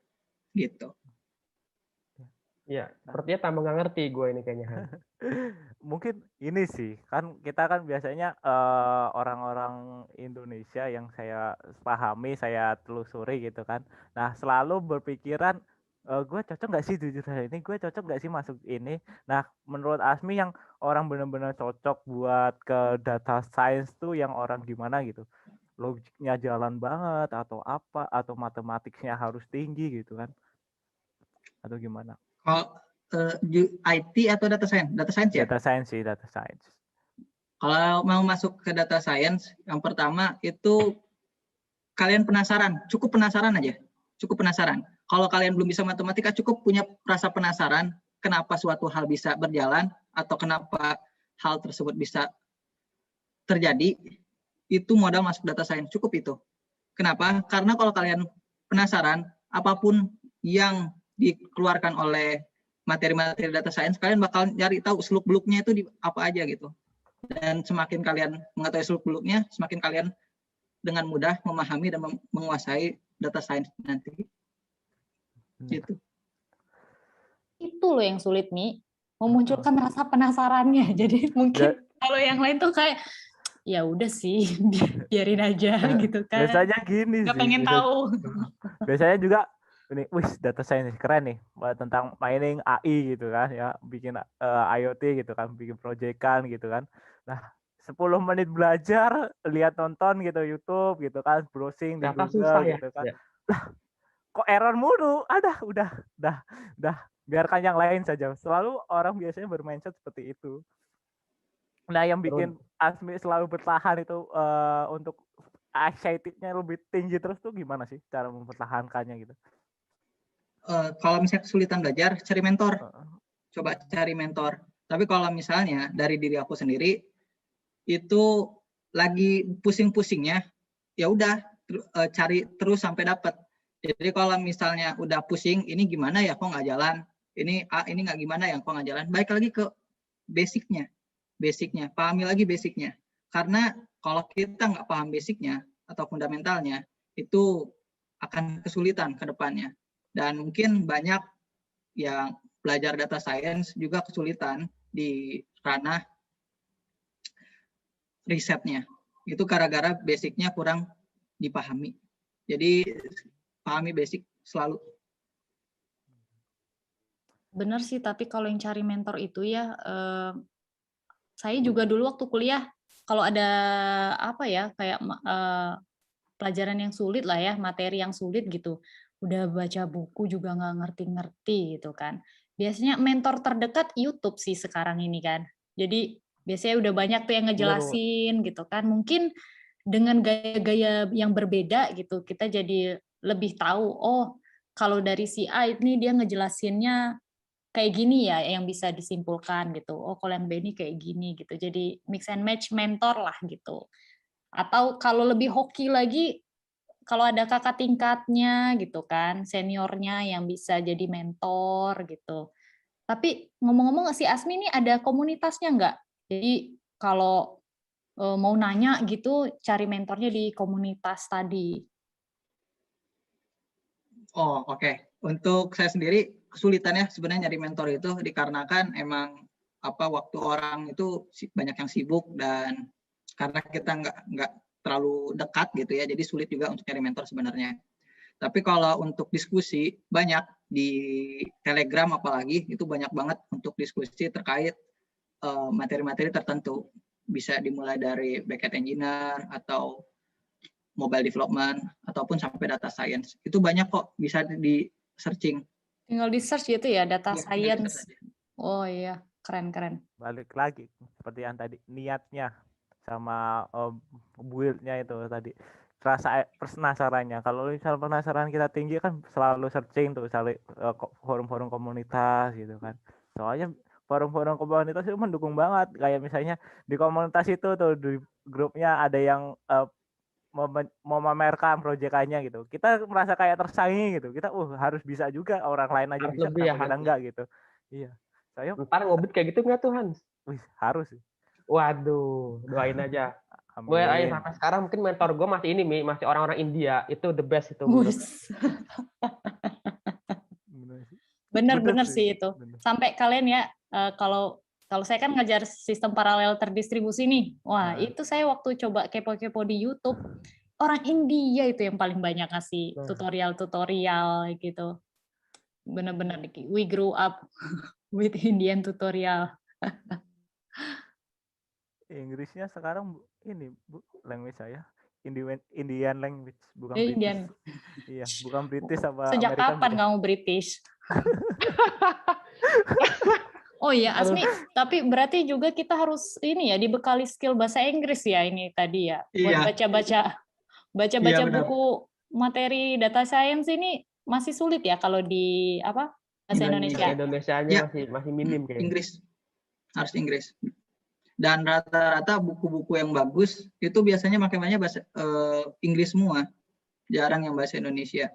gitu. Ya, sepertinya tambah nggak ngerti gue ini kayaknya. Mungkin ini sih, kan kita kan biasanya orang-orang Indonesia yang saya pahami, saya telusuri gitu kan. Nah, selalu berpikiran, gue cocok nggak sih jujur hari ini, gue cocok nggak sih masuk ini. Nah, menurut Asmi yang orang benar-benar cocok buat ke data science tuh yang orang gimana gitu? Logiknya jalan banget atau apa, atau matematiknya harus tinggi gitu kan? Atau gimana? Kalau IT atau data science? Data science ya? Data science sih, data science. Kalau mau masuk ke data science, yang pertama itu kalian penasaran, cukup penasaran aja. Cukup penasaran. Kalau kalian belum bisa matematika, cukup punya rasa penasaran kenapa suatu hal bisa berjalan atau kenapa hal tersebut bisa terjadi, itu modal masuk data science. Cukup itu. Kenapa? Karena kalau kalian penasaran, apapun yang dikeluarkan oleh materi-materi data science, kalian bakal nyari tahu seluk-beluknya itu di apa aja gitu. Dan semakin kalian mengetahui seluk-beluknya, semakin kalian dengan mudah memahami dan menguasai data science nanti. Gitu. Itu loh yang sulit, Mi. Memunculkan rasa penasarannya. Jadi mungkin kalau yang lain tuh kayak ya udah sih, biarin aja gitu kan. Biasanya gini Nggak sih. pengen tahu. Biasanya juga ini, wih data science keren nih, tentang mining AI gitu kan ya, bikin IoT gitu kan, bikin proyekan gitu kan. Nah, 10 menit belajar, lihat nonton gitu YouTube gitu kan, browsing di Google susah gitu ya. kan. Lah, kok error mulu? Udah, biarkan yang lain saja. Selalu orang biasanya bermindset seperti itu. Nah, yang bikin Asmi selalu bertahan itu untuk excited-nya lebih tinggi terus tuh gimana sih cara mempertahankannya gitu? Kalau misalnya kesulitan belajar, cari mentor. Coba cari mentor. Tapi kalau misalnya dari diri aku sendiri, itu lagi pusing-pusingnya, ya udah cari terus sampai dapat. Jadi kalau misalnya udah pusing, ini gimana ya kok nggak jalan? Ini nggak gimana ya kok nggak jalan? Baik lagi ke basicnya, pahami lagi basicnya. Karena kalau kita nggak paham basicnya atau fundamentalnya, itu akan kesulitan ke depannya. Dan mungkin banyak yang belajar data science juga kesulitan di ranah risetnya. Itu gara-gara basicnya kurang dipahami. Jadi pahami basic selalu. Bener sih, tapi kalau yang cari mentor itu ya, saya juga dulu waktu kuliah, kalau ada apa ya, kayak pelajaran yang sulit lah ya, materi yang sulit gitu, udah baca buku juga nggak ngerti-ngerti gitu kan. Biasanya mentor terdekat YouTube sih sekarang ini kan. Jadi biasanya udah banyak tuh yang ngejelasin gitu kan. Mungkin dengan gaya-gaya yang berbeda gitu, kita jadi lebih tahu, oh kalau dari si A ini dia ngejelasinnya kayak gini ya yang bisa disimpulkan gitu. Oh kalau yang B ini kayak gini gitu. Jadi mix and match mentor lah gitu. Atau kalau lebih hoki lagi, kalau ada kakak tingkatnya gitu kan, seniornya yang bisa jadi mentor gitu. Tapi ngomong-ngomong si Asmi ini ada komunitasnya nggak? Jadi kalau mau nanya gitu, cari mentornya di komunitas tadi. Oh, oke. Untuk saya sendiri kesulitannya sebenarnya nyari mentor itu dikarenakan emang waktu orang itu banyak yang sibuk dan karena kita nggak terlalu dekat gitu ya, jadi sulit juga untuk nyari mentor sebenarnya. Tapi kalau untuk diskusi banyak di Telegram apalagi itu banyak banget untuk diskusi terkait materi-materi tertentu. Bisa dimulai dari backend engineer atau mobile development ataupun sampai data science. Itu banyak kok bisa di searching. Tinggal di search gitu ya, data science. Oh iya, keren-keren. Balik lagi seperti yang tadi, niatnya sama build-nya itu tadi. Rasa penasarannya. Kalau misal penasaran kita tinggi kan selalu searching tuh, forum-forum komunitas gitu kan. Soalnya forum-forum komunitas itu mendukung banget. Kayak misalnya di komunitas itu tuh di grupnya ada yang mau memamerkan proyekannya gitu. Kita merasa kayak tersaingi gitu. Kita harus bisa juga, orang lain aja bisa, kenapa kita enggak gitu. Iya. Saya ntar ngobit kayak gitu nggak tuh Hans? Wih, harus sih. Waduh, doain aja. Gue sampai sekarang mungkin mentor gue masih ini, masih orang-orang India. Itu the best itu. Bener sih itu. Bener. Sampai kalian ya, kalau saya kan ngajar sistem paralel terdistribusi nih. Wah, itu saya waktu coba kepo-kepo di YouTube, orang India itu yang paling banyak ngasih tutorial-tutorial gitu. Bener-bener, we grew up with Indian tutorial. Inggrisnya sekarang ini Bu, language saya Indian language, bukan Indian. British. Iya, bukan British apa Sejak American. kapan kamu British? Oh iya, Aduh. Asmi, tapi berarti juga kita harus ini ya dibekali skill bahasa Inggris ya ini tadi ya. Buat Iya, baca-baca benar. buku materi data science ini masih sulit ya kalau di apa? Bahasa Indonesia. Indonesianya Ya. masih minim kayaknya. Inggris, harus Inggris. Dan rata-rata buku-buku yang bagus itu biasanya makanya bahasa Inggris semua, jarang yang bahasa Indonesia.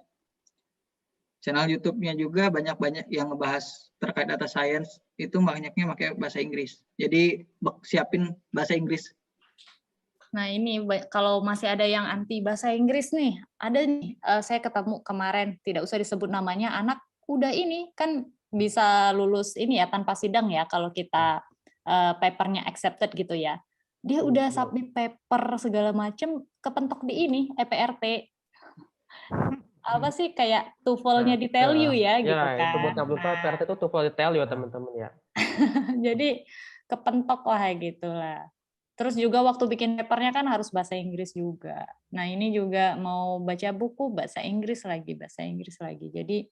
Channel YouTube-nya juga banyak yang ngebahas terkait data science itu banyaknya pakai bahasa Inggris. Jadi siapin bahasa Inggris. Nah ini kalau masih ada yang anti bahasa Inggris nih, ada nih saya ketemu kemarin, tidak usah disebut namanya, anak udah ini kan bisa lulus ini ya tanpa sidang ya kalau kita papernya accepted gitu ya. Dia udah submit paper segala macem kepentok di ini EPRT. Apa sih kayak TOEFL-nya di tell you ya gitu kan. Itu buat ngambil PRT itu TOEFL di tell you teman-teman ya. Jadi kepentok lah gitu lah. Terus juga waktu bikin papernya kan harus bahasa Inggris juga. Nah ini juga mau baca buku bahasa Inggris lagi. Jadi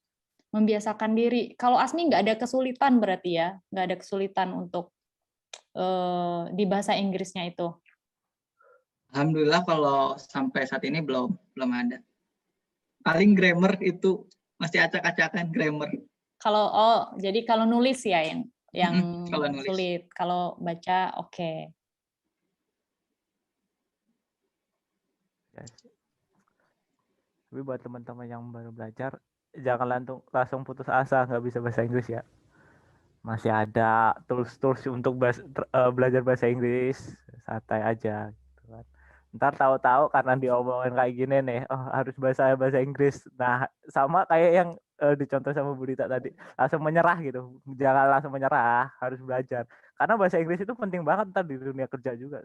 membiasakan diri. Kalau Asmi nggak ada kesulitan berarti ya, nggak ada kesulitan untuk di bahasa Inggrisnya itu. Alhamdulillah kalau sampai saat ini belum ada. Paling grammar itu masih acak-acakan grammar. Jadi kalau nulis ya yang kalau nulis. sulit. Kalau baca oke. Tapi buat teman-teman yang baru belajar, jangan langsung putus asa nggak bisa bahasa Inggris ya. Masih ada tools untuk belajar bahasa Inggris, santai aja. Gitu kan. Ntar tahu-tahu karena diomongin kayak gini nih, oh harus bahasa Inggris. Nah sama kayak yang dicontoh sama Bu Dita tadi, langsung menyerah gitu. Jangan langsung menyerah, harus belajar. Karena bahasa Inggris itu penting banget ntar di dunia kerja juga.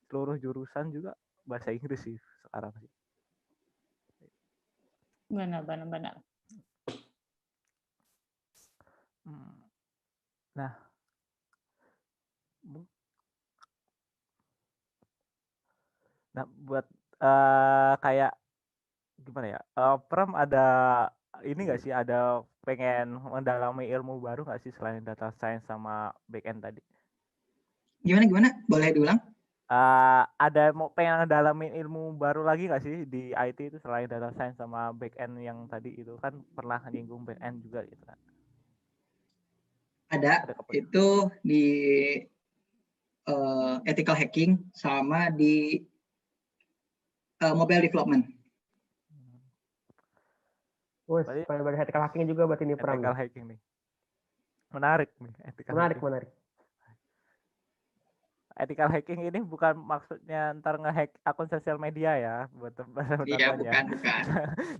Seluruh jurusan juga bahasa Inggris sih sekarang sih. Benar. Nah, buat kayak gimana ya? Pram ada ini nggak sih? Ada pengen mendalami ilmu baru nggak sih selain data science sama back end tadi? Gimana? Boleh diulang? Ada mau pengen ngedalamin ilmu baru lagi nggak sih di IT itu selain data science sama back end yang tadi itu kan pernah nyinggung back end juga gitu kan? Ada itu di ethical hacking sama di mobile development. Wes, pada ethical hacking juga berarti ini Pram. Ethical hacking nih. Menarik nih. Menarik. Ethical hacking ini bukan maksudnya ntar ngehack akun sosial media ya buat teman-teman. Iya, bukan.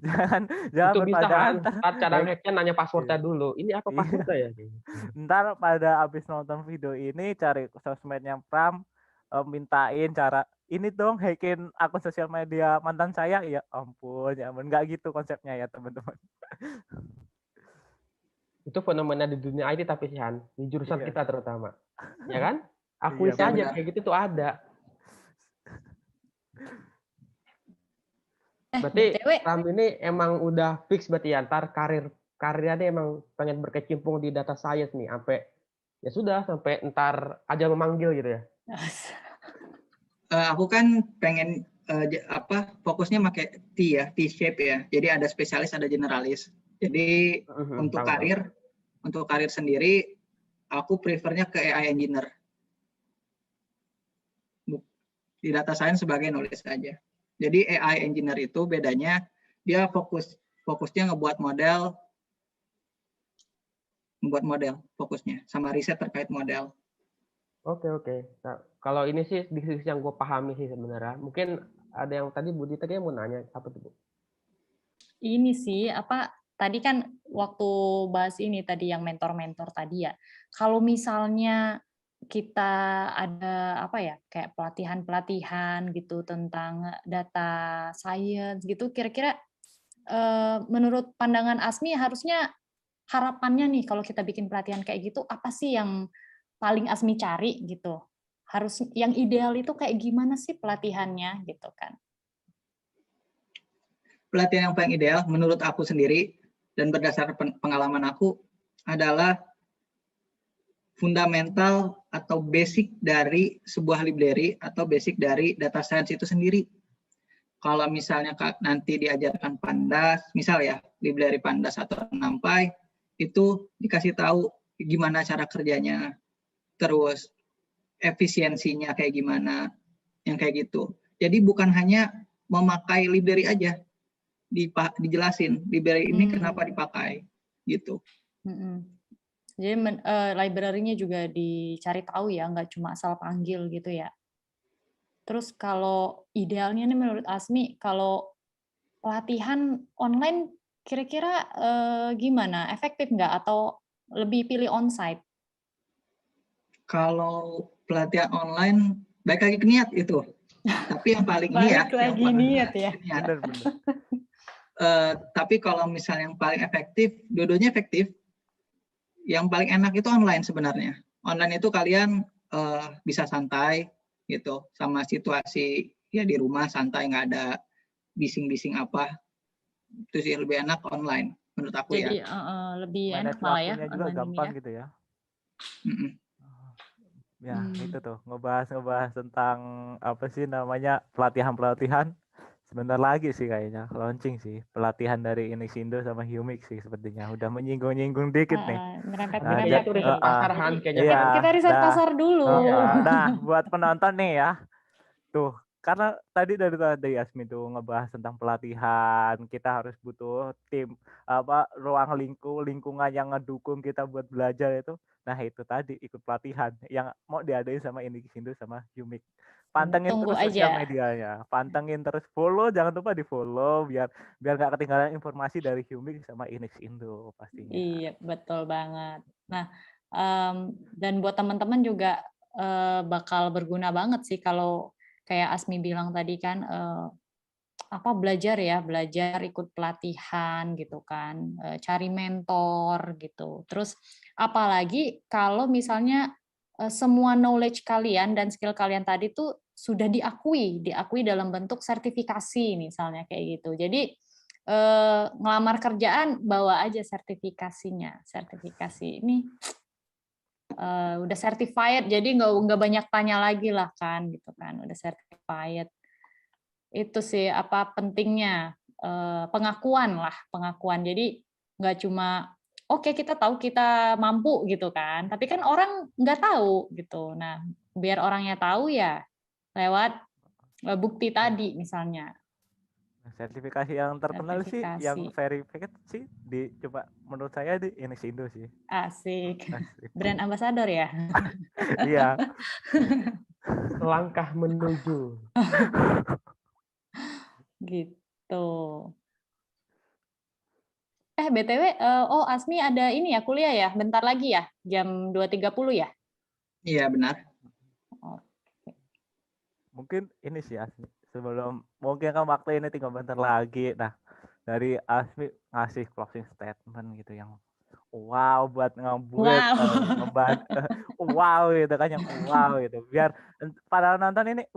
jangan itu bisa berpandangan kan cara hacknya nanya passwordnya dulu. Ini apa passwordnya ya? Ntar pada abis nonton video ini cari sosmednya Pram, mintain cara ini dong hackin akun sosial media mantan saya. Ya ampun, nggak gitu konsepnya ya teman-teman. Itu fenomena di dunia IT tapi sih Han, di jurusan kita terutama, ya kan? Akui saja kayak gitu tuh ada. Berarti Pram ini emang udah fix berarti ya, ntar karirnya emang pengen berkecimpung di data science nih, sampai ya sudah sampai ntar aja memanggil gitu ya. Aku kan pengen fokusnya pakai T-shape ya. Jadi ada spesialis, ada generalis. Jadi untuk karir sendiri aku prefernya ke AI engineer. Di data science sebagai nulis saja. Jadi AI engineer itu bedanya dia fokusnya ngebuat model fokusnya sama riset terkait model. Oke. Nah, kalau ini sih diskusi yang gue pahami sih sebenarnya. Mungkin ada yang tadi Bu Dita mau nanya apa tuh Bu? Ini sih tadi kan waktu bahas ini tadi yang mentor-mentor tadi ya. Kalau misalnya kita ada kayak pelatihan gitu tentang data science gitu, kira-kira menurut pandangan Asmi harusnya harapannya nih kalau kita bikin pelatihan kayak gitu apa sih yang paling Asmi cari gitu? Harus yang ideal itu kayak gimana sih pelatihannya gitu kan? Pelatihan yang paling ideal menurut aku sendiri dan berdasarkan pengalaman aku adalah fundamental atau basic dari sebuah library atau basic dari data science itu sendiri. Kalau misalnya nanti diajarkan Pandas, misal ya, library Pandas atau NumPy, itu dikasih tahu gimana cara kerjanya, terus efisiensinya kayak gimana, yang kayak gitu. Jadi bukan hanya memakai library aja, dijelasin library ini kenapa dipakai, gitu. Jadi library-nya juga dicari tahu ya, nggak cuma asal panggil gitu ya. Terus kalau idealnya nih menurut Asmi, kalau pelatihan online kira-kira gimana? Efektif nggak atau lebih pilih onsite? Kalau pelatihan online, baik lagi ke niat itu. Tapi yang paling niat. Balik lagi niat ya. Benar-benar. Tapi kalau misalnya yang paling efektif, dua-duanya efektif. Yang paling enak itu online sebenarnya. Online itu kalian bisa santai gitu, sama situasi ya di rumah santai, nggak ada bising-bising apa. Itu sih lebih enak online menurut aku. Jadi, ya. Lebih Manage enak malah ya. waktunya juga gampang gitu ya. Ya itu tuh ngebahas tentang apa sih namanya pelatihan. Sebentar lagi sih kayaknya launching sih pelatihan dari Inixindo sama Humix sih sepertinya udah menyinggung dikit nih. Merempet-merempet tuh riset pasar kayaknya. Iya, kita riset pasar dulu. Nah, buat penonton nih ya, tuh karena tadi dari Asmi tuh ngebahas tentang pelatihan, kita harus butuh tim ruang lingkungan yang ngedukung kita buat belajar itu. Nah itu tadi ikut pelatihan yang mau diadain sama Inixindo sama Humix. Pantengin terus sosial medianya, pantengin terus, follow, jangan lupa di follow biar nggak ketinggalan informasi dari Humix sama Inixindo pastinya. Iya betul banget. Nah dan buat teman-teman juga bakal berguna banget sih kalau kayak Asmi bilang tadi kan belajar ikut pelatihan gitu kan, cari mentor gitu. Terus apalagi kalau misalnya semua knowledge kalian dan skill kalian tadi tuh sudah diakui dalam bentuk sertifikasi misalnya kayak gitu. Jadi ngelamar kerjaan bawa aja sertifikasinya. Sertifikasi ini udah certified, jadi nggak banyak tanya lagi lah kan gitu kan, udah certified. Itu sih pentingnya pengakuan. Jadi nggak cuma oke, kita tahu kita mampu gitu kan, tapi kan orang nggak tahu gitu. Nah biar orangnya tahu ya lewat bukti tadi misalnya. Sertifikasi yang terkenal sih, yang verified sih, coba menurut saya di Inixindo sih. Asik. Brand ambassador ya. Iya. Langkah menuju. Gitu. BTW, Asmi ada ini ya, kuliah ya? Bentar lagi ya? Jam 2.30 ya? Iya, benar. Mungkin ini sih Asmi, sebelum mungkin kan waktu ini tinggal bentar lagi. Nah, dari Asmi ngasih closing statement gitu yang wow buat ngebuat wow gitu kan, yang wow gitu. Biar para nonton ini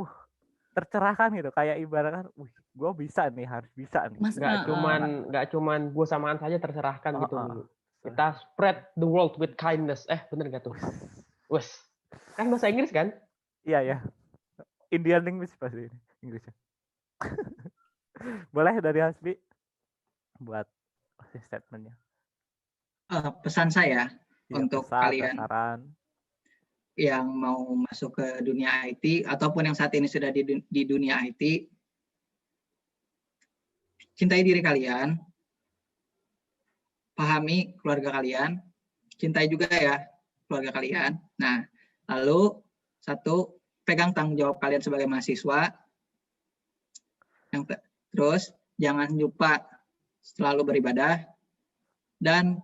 tercerahkan gitu, kayak ibaratkan gue bisa nih, harus bisa nih. Nggak cuman gue samaan saja tercerahkan gitu. Kita spread the world with kindness. Bener gak tuh? Wes, kan bahasa Inggris kan? Iya ya, Indian language pasti Inggrisnya. Boleh dari Hasbi buat statementnya. Pesan saya untuk kalian saran yang mau masuk ke dunia IT ataupun yang saat ini sudah di dunia IT, cintai diri kalian, pahami keluarga kalian, cintai juga ya keluarga kalian. Nah, lalu satu, pegang tanggung jawab kalian sebagai mahasiswa. Terus jangan lupa selalu beribadah dan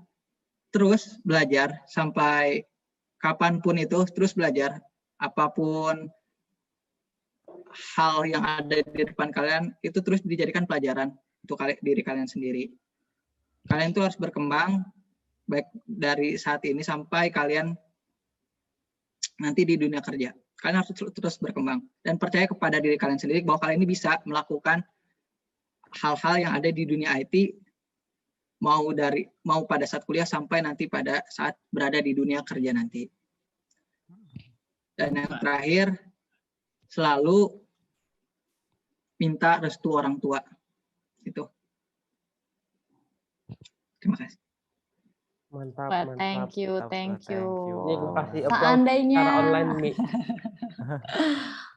terus belajar sampai kapanpun itu, terus belajar apapun hal yang ada di depan kalian itu terus dijadikan pelajaran untuk diri kalian sendiri. Kalian itu harus berkembang baik dari saat ini sampai kalian nanti di dunia kerja. Kalian harus terus berkembang dan percaya kepada diri kalian sendiri bahwa kalian ini bisa melakukan hal-hal yang ada di dunia IT, mau pada saat kuliah sampai nanti pada saat berada di dunia kerja nanti. Dan yang terakhir, selalu minta restu orang tua. Itu. Terima kasih. Mantap, Wah, mantap. thank you. Ini gue kasih applause Seandainya, secara online nih.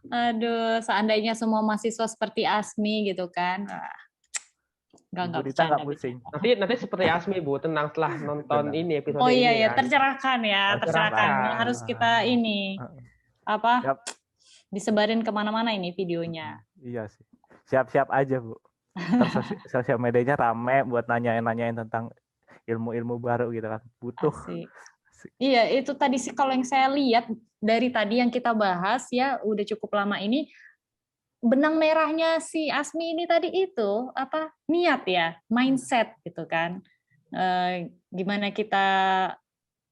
aduh, seandainya semua mahasiswa seperti Asmi gitu kan. Enggak Dita bercanda. nggak pusing. Nanti seperti Asmi, Bu, tenang setelah nonton Benar. ini episode Oh ini. iya ya, kan. tercerahkan ya, tercerahkan. Ini Tercerahkan. harus kita ini apa? Siap. Disebarin kemana-mana ini videonya. Iya sih. Siap-siap aja, Bu. Sosial medianya rame buat nanyain tentang ilmu-ilmu baru gitu kan. Butuh. Asik. Iya, itu tadi sih kalau yang saya lihat dari tadi yang kita bahas ya, udah cukup lama ini, benang merahnya si Asmi ini tadi itu apa, niat ya, mindset gitu kan. Gimana kita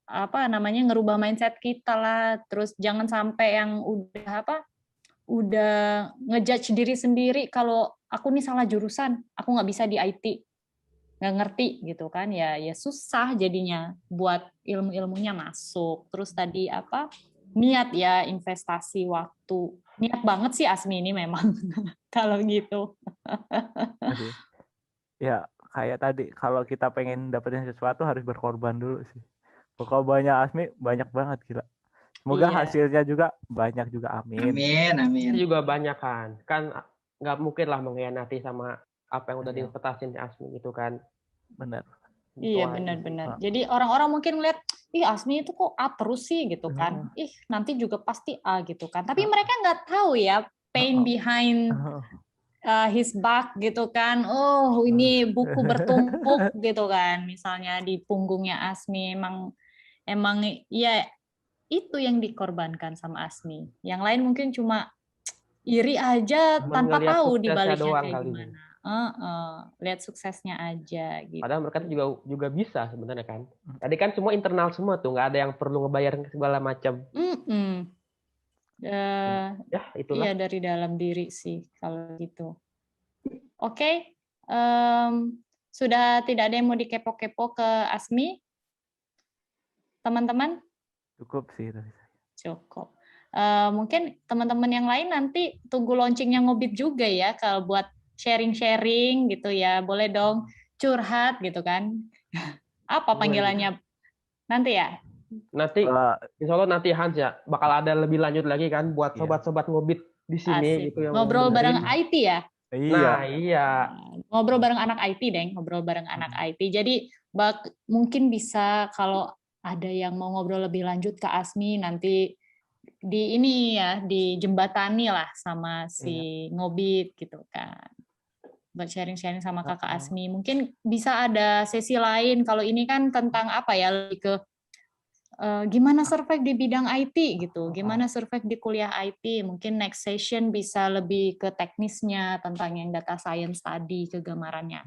apa namanya ngerubah mindset kita lah, terus jangan sampai yang udah ngejudge diri sendiri kalau aku nih salah jurusan, aku nggak bisa di IT, nggak ngerti gitu kan, ya susah jadinya buat ilmu-ilmunya masuk. Terus tadi apa, niat ya, investasi waktu, niat banget sih Asmi ini memang kalau gitu. Ya kayak tadi, kalau kita pengen dapetin sesuatu harus berkorban dulu sih. Korbannya Asmi banyak banget, gila. Semoga hasilnya juga banyak juga, amin. Amin. Itu juga banyak kan nggak mungkin lah mengkhianati sama apa yang udah diinvestasiin di Asmi gitu kan. Benar. Iya benar-benar. Jadi orang-orang mungkin ngeliat, ih Asmi itu kok A terus sih gitu kan. Ih nanti juga pasti A gitu kan. Tapi mereka nggak tahu ya pain behind his back gitu kan. Oh ini buku bertumpuk gitu kan. Misalnya di punggungnya Asmi emang ya itu yang dikorbankan sama Asmi. Yang lain mungkin cuma iri aja tanpa tahu di baliknya kayak gimana. Lihat suksesnya aja gitu. Padahal mereka juga bisa sebenarnya kan. Tadi kan semua internal semua tuh, nggak ada yang perlu ngebayar segala macam. Ya itulah. Iya dari dalam diri sih kalau gitu. Oke. Sudah tidak ada yang mau dikepo-kepo ke Asmi, teman-teman? Cukup sih. Cukup. Mungkin teman-teman yang lain nanti tunggu launchingnya Ngobit juga ya, kalau buat sharing-sharing gitu ya, boleh dong curhat gitu kan. Apa panggilannya nanti ya? Nanti, insya Allah nanti Hans ya, bakal ada lebih lanjut lagi kan buat sobat-sobat Ngobit di sini. Gitu, yang ngobrol bareng IT ya? Nah, iya. Ngobrol bareng anak IT, Deng. Ngobrol bareng anak IT. Jadi mungkin bisa kalau ada yang mau ngobrol lebih lanjut ke Asmi nanti di ini ya, di jembatani lah sama si Ngobit gitu kan. Buat sharing-sharing sama kakak Asmi. Mungkin bisa ada sesi lain. Kalau ini kan tentang apa ya, lebih ke gimana survive di bidang IT gitu. Gimana survive di kuliah IT. Mungkin next session bisa lebih ke teknisnya tentang yang data science tadi, kegemarannya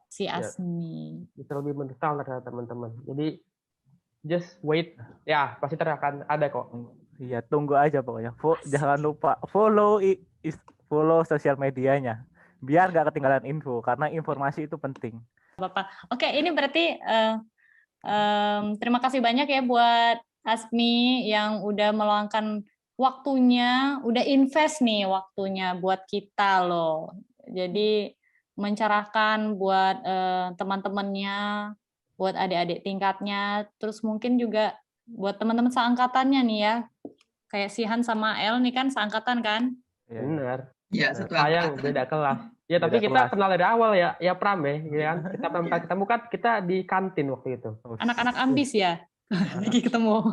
si Asmi. Bisa lebih mendetail ternyata teman-teman. Jadi just wait. Ya, pasti akan ada kok. Iya, tunggu aja pokoknya. Jangan lupa follow sosial medianya. Biar nggak ketinggalan info, karena informasi itu penting. Bapak. Oke, ini berarti terima kasih banyak ya buat Asmi yang udah meluangkan waktunya, udah invest nih waktunya buat kita loh. Jadi mencerahkan buat teman-temannya, buat adik-adik tingkatnya, terus mungkin juga buat teman-teman seangkatannya nih ya. Kayak Sihan sama El nih kan seangkatan kan? Benar. Iya, satu sayang beda kelas. Ya tapi kita kenal dari awal ya Pram ya kan. Kita pertama kali ketemu kan kita di kantin waktu itu. Anak-anak ambis ya. Lagi ketemu.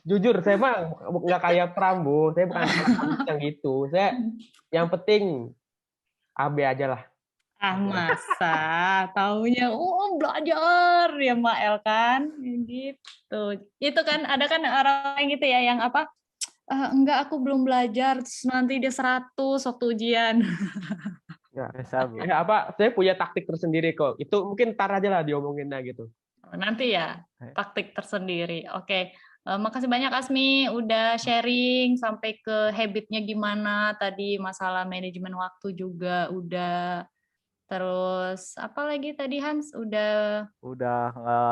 Jujur saya mah nggak kayak Pram, Bu. Saya bukan ambis yang gitu. Saya yang penting AB aja lah. Masa taunya belajar ya Mbak El kan gitu. Itu kan ada kan orang gitu ya yang apa? Enggak, aku belum belajar, terus nanti dia 100 waktu ujian. Ya, saya punya taktik tersendiri kok. Itu mungkin ntar aja lah diomonginnya gitu. Nanti ya, taktik tersendiri. Oke. Makasih banyak Asmi udah sharing sampai ke habitnya gimana tadi, masalah manajemen waktu juga udah Terus apa lagi tadi Hans? Udah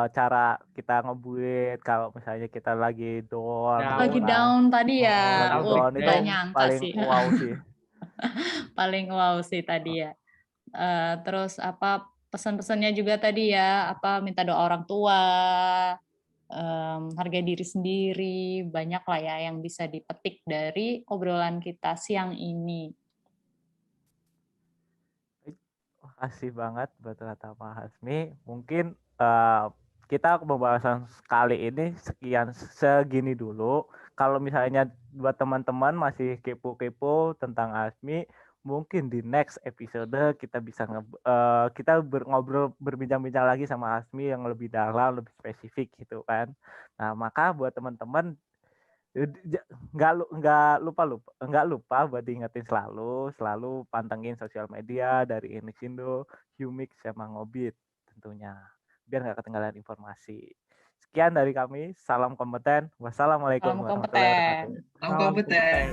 cara kita ngebuat kalau misalnya kita lagi down. Lagi down tadi ya. Down itu Gak nyangka paling sih. wow sih. Paling wow sih tadi ya. Terus apa pesan-pesannya juga tadi ya, apa minta doa orang tua, harga diri sendiri, banyak lah ya yang bisa dipetik dari obrolan kita siang ini. Makasih banget buat kata Pak Hasmi. Mungkin kita pembahasan kali ini segini dulu. Kalau misalnya buat teman-teman masih kepo-kepo tentang Hasmi, mungkin di next episode kita bisa ngobrol berbincang-bincang lagi sama Hasmi yang lebih dalam, lebih spesifik gitu kan. Nah, maka buat teman-teman nggak lupa buat diingetin selalu pantengin sosial media dari Inixindo, Humix sama Ngobit tentunya biar nggak ketinggalan informasi. Sekian dari kami, salam kompeten. Wassalamualaikum warahmatullahi wabarakatuh. Salam kompeten.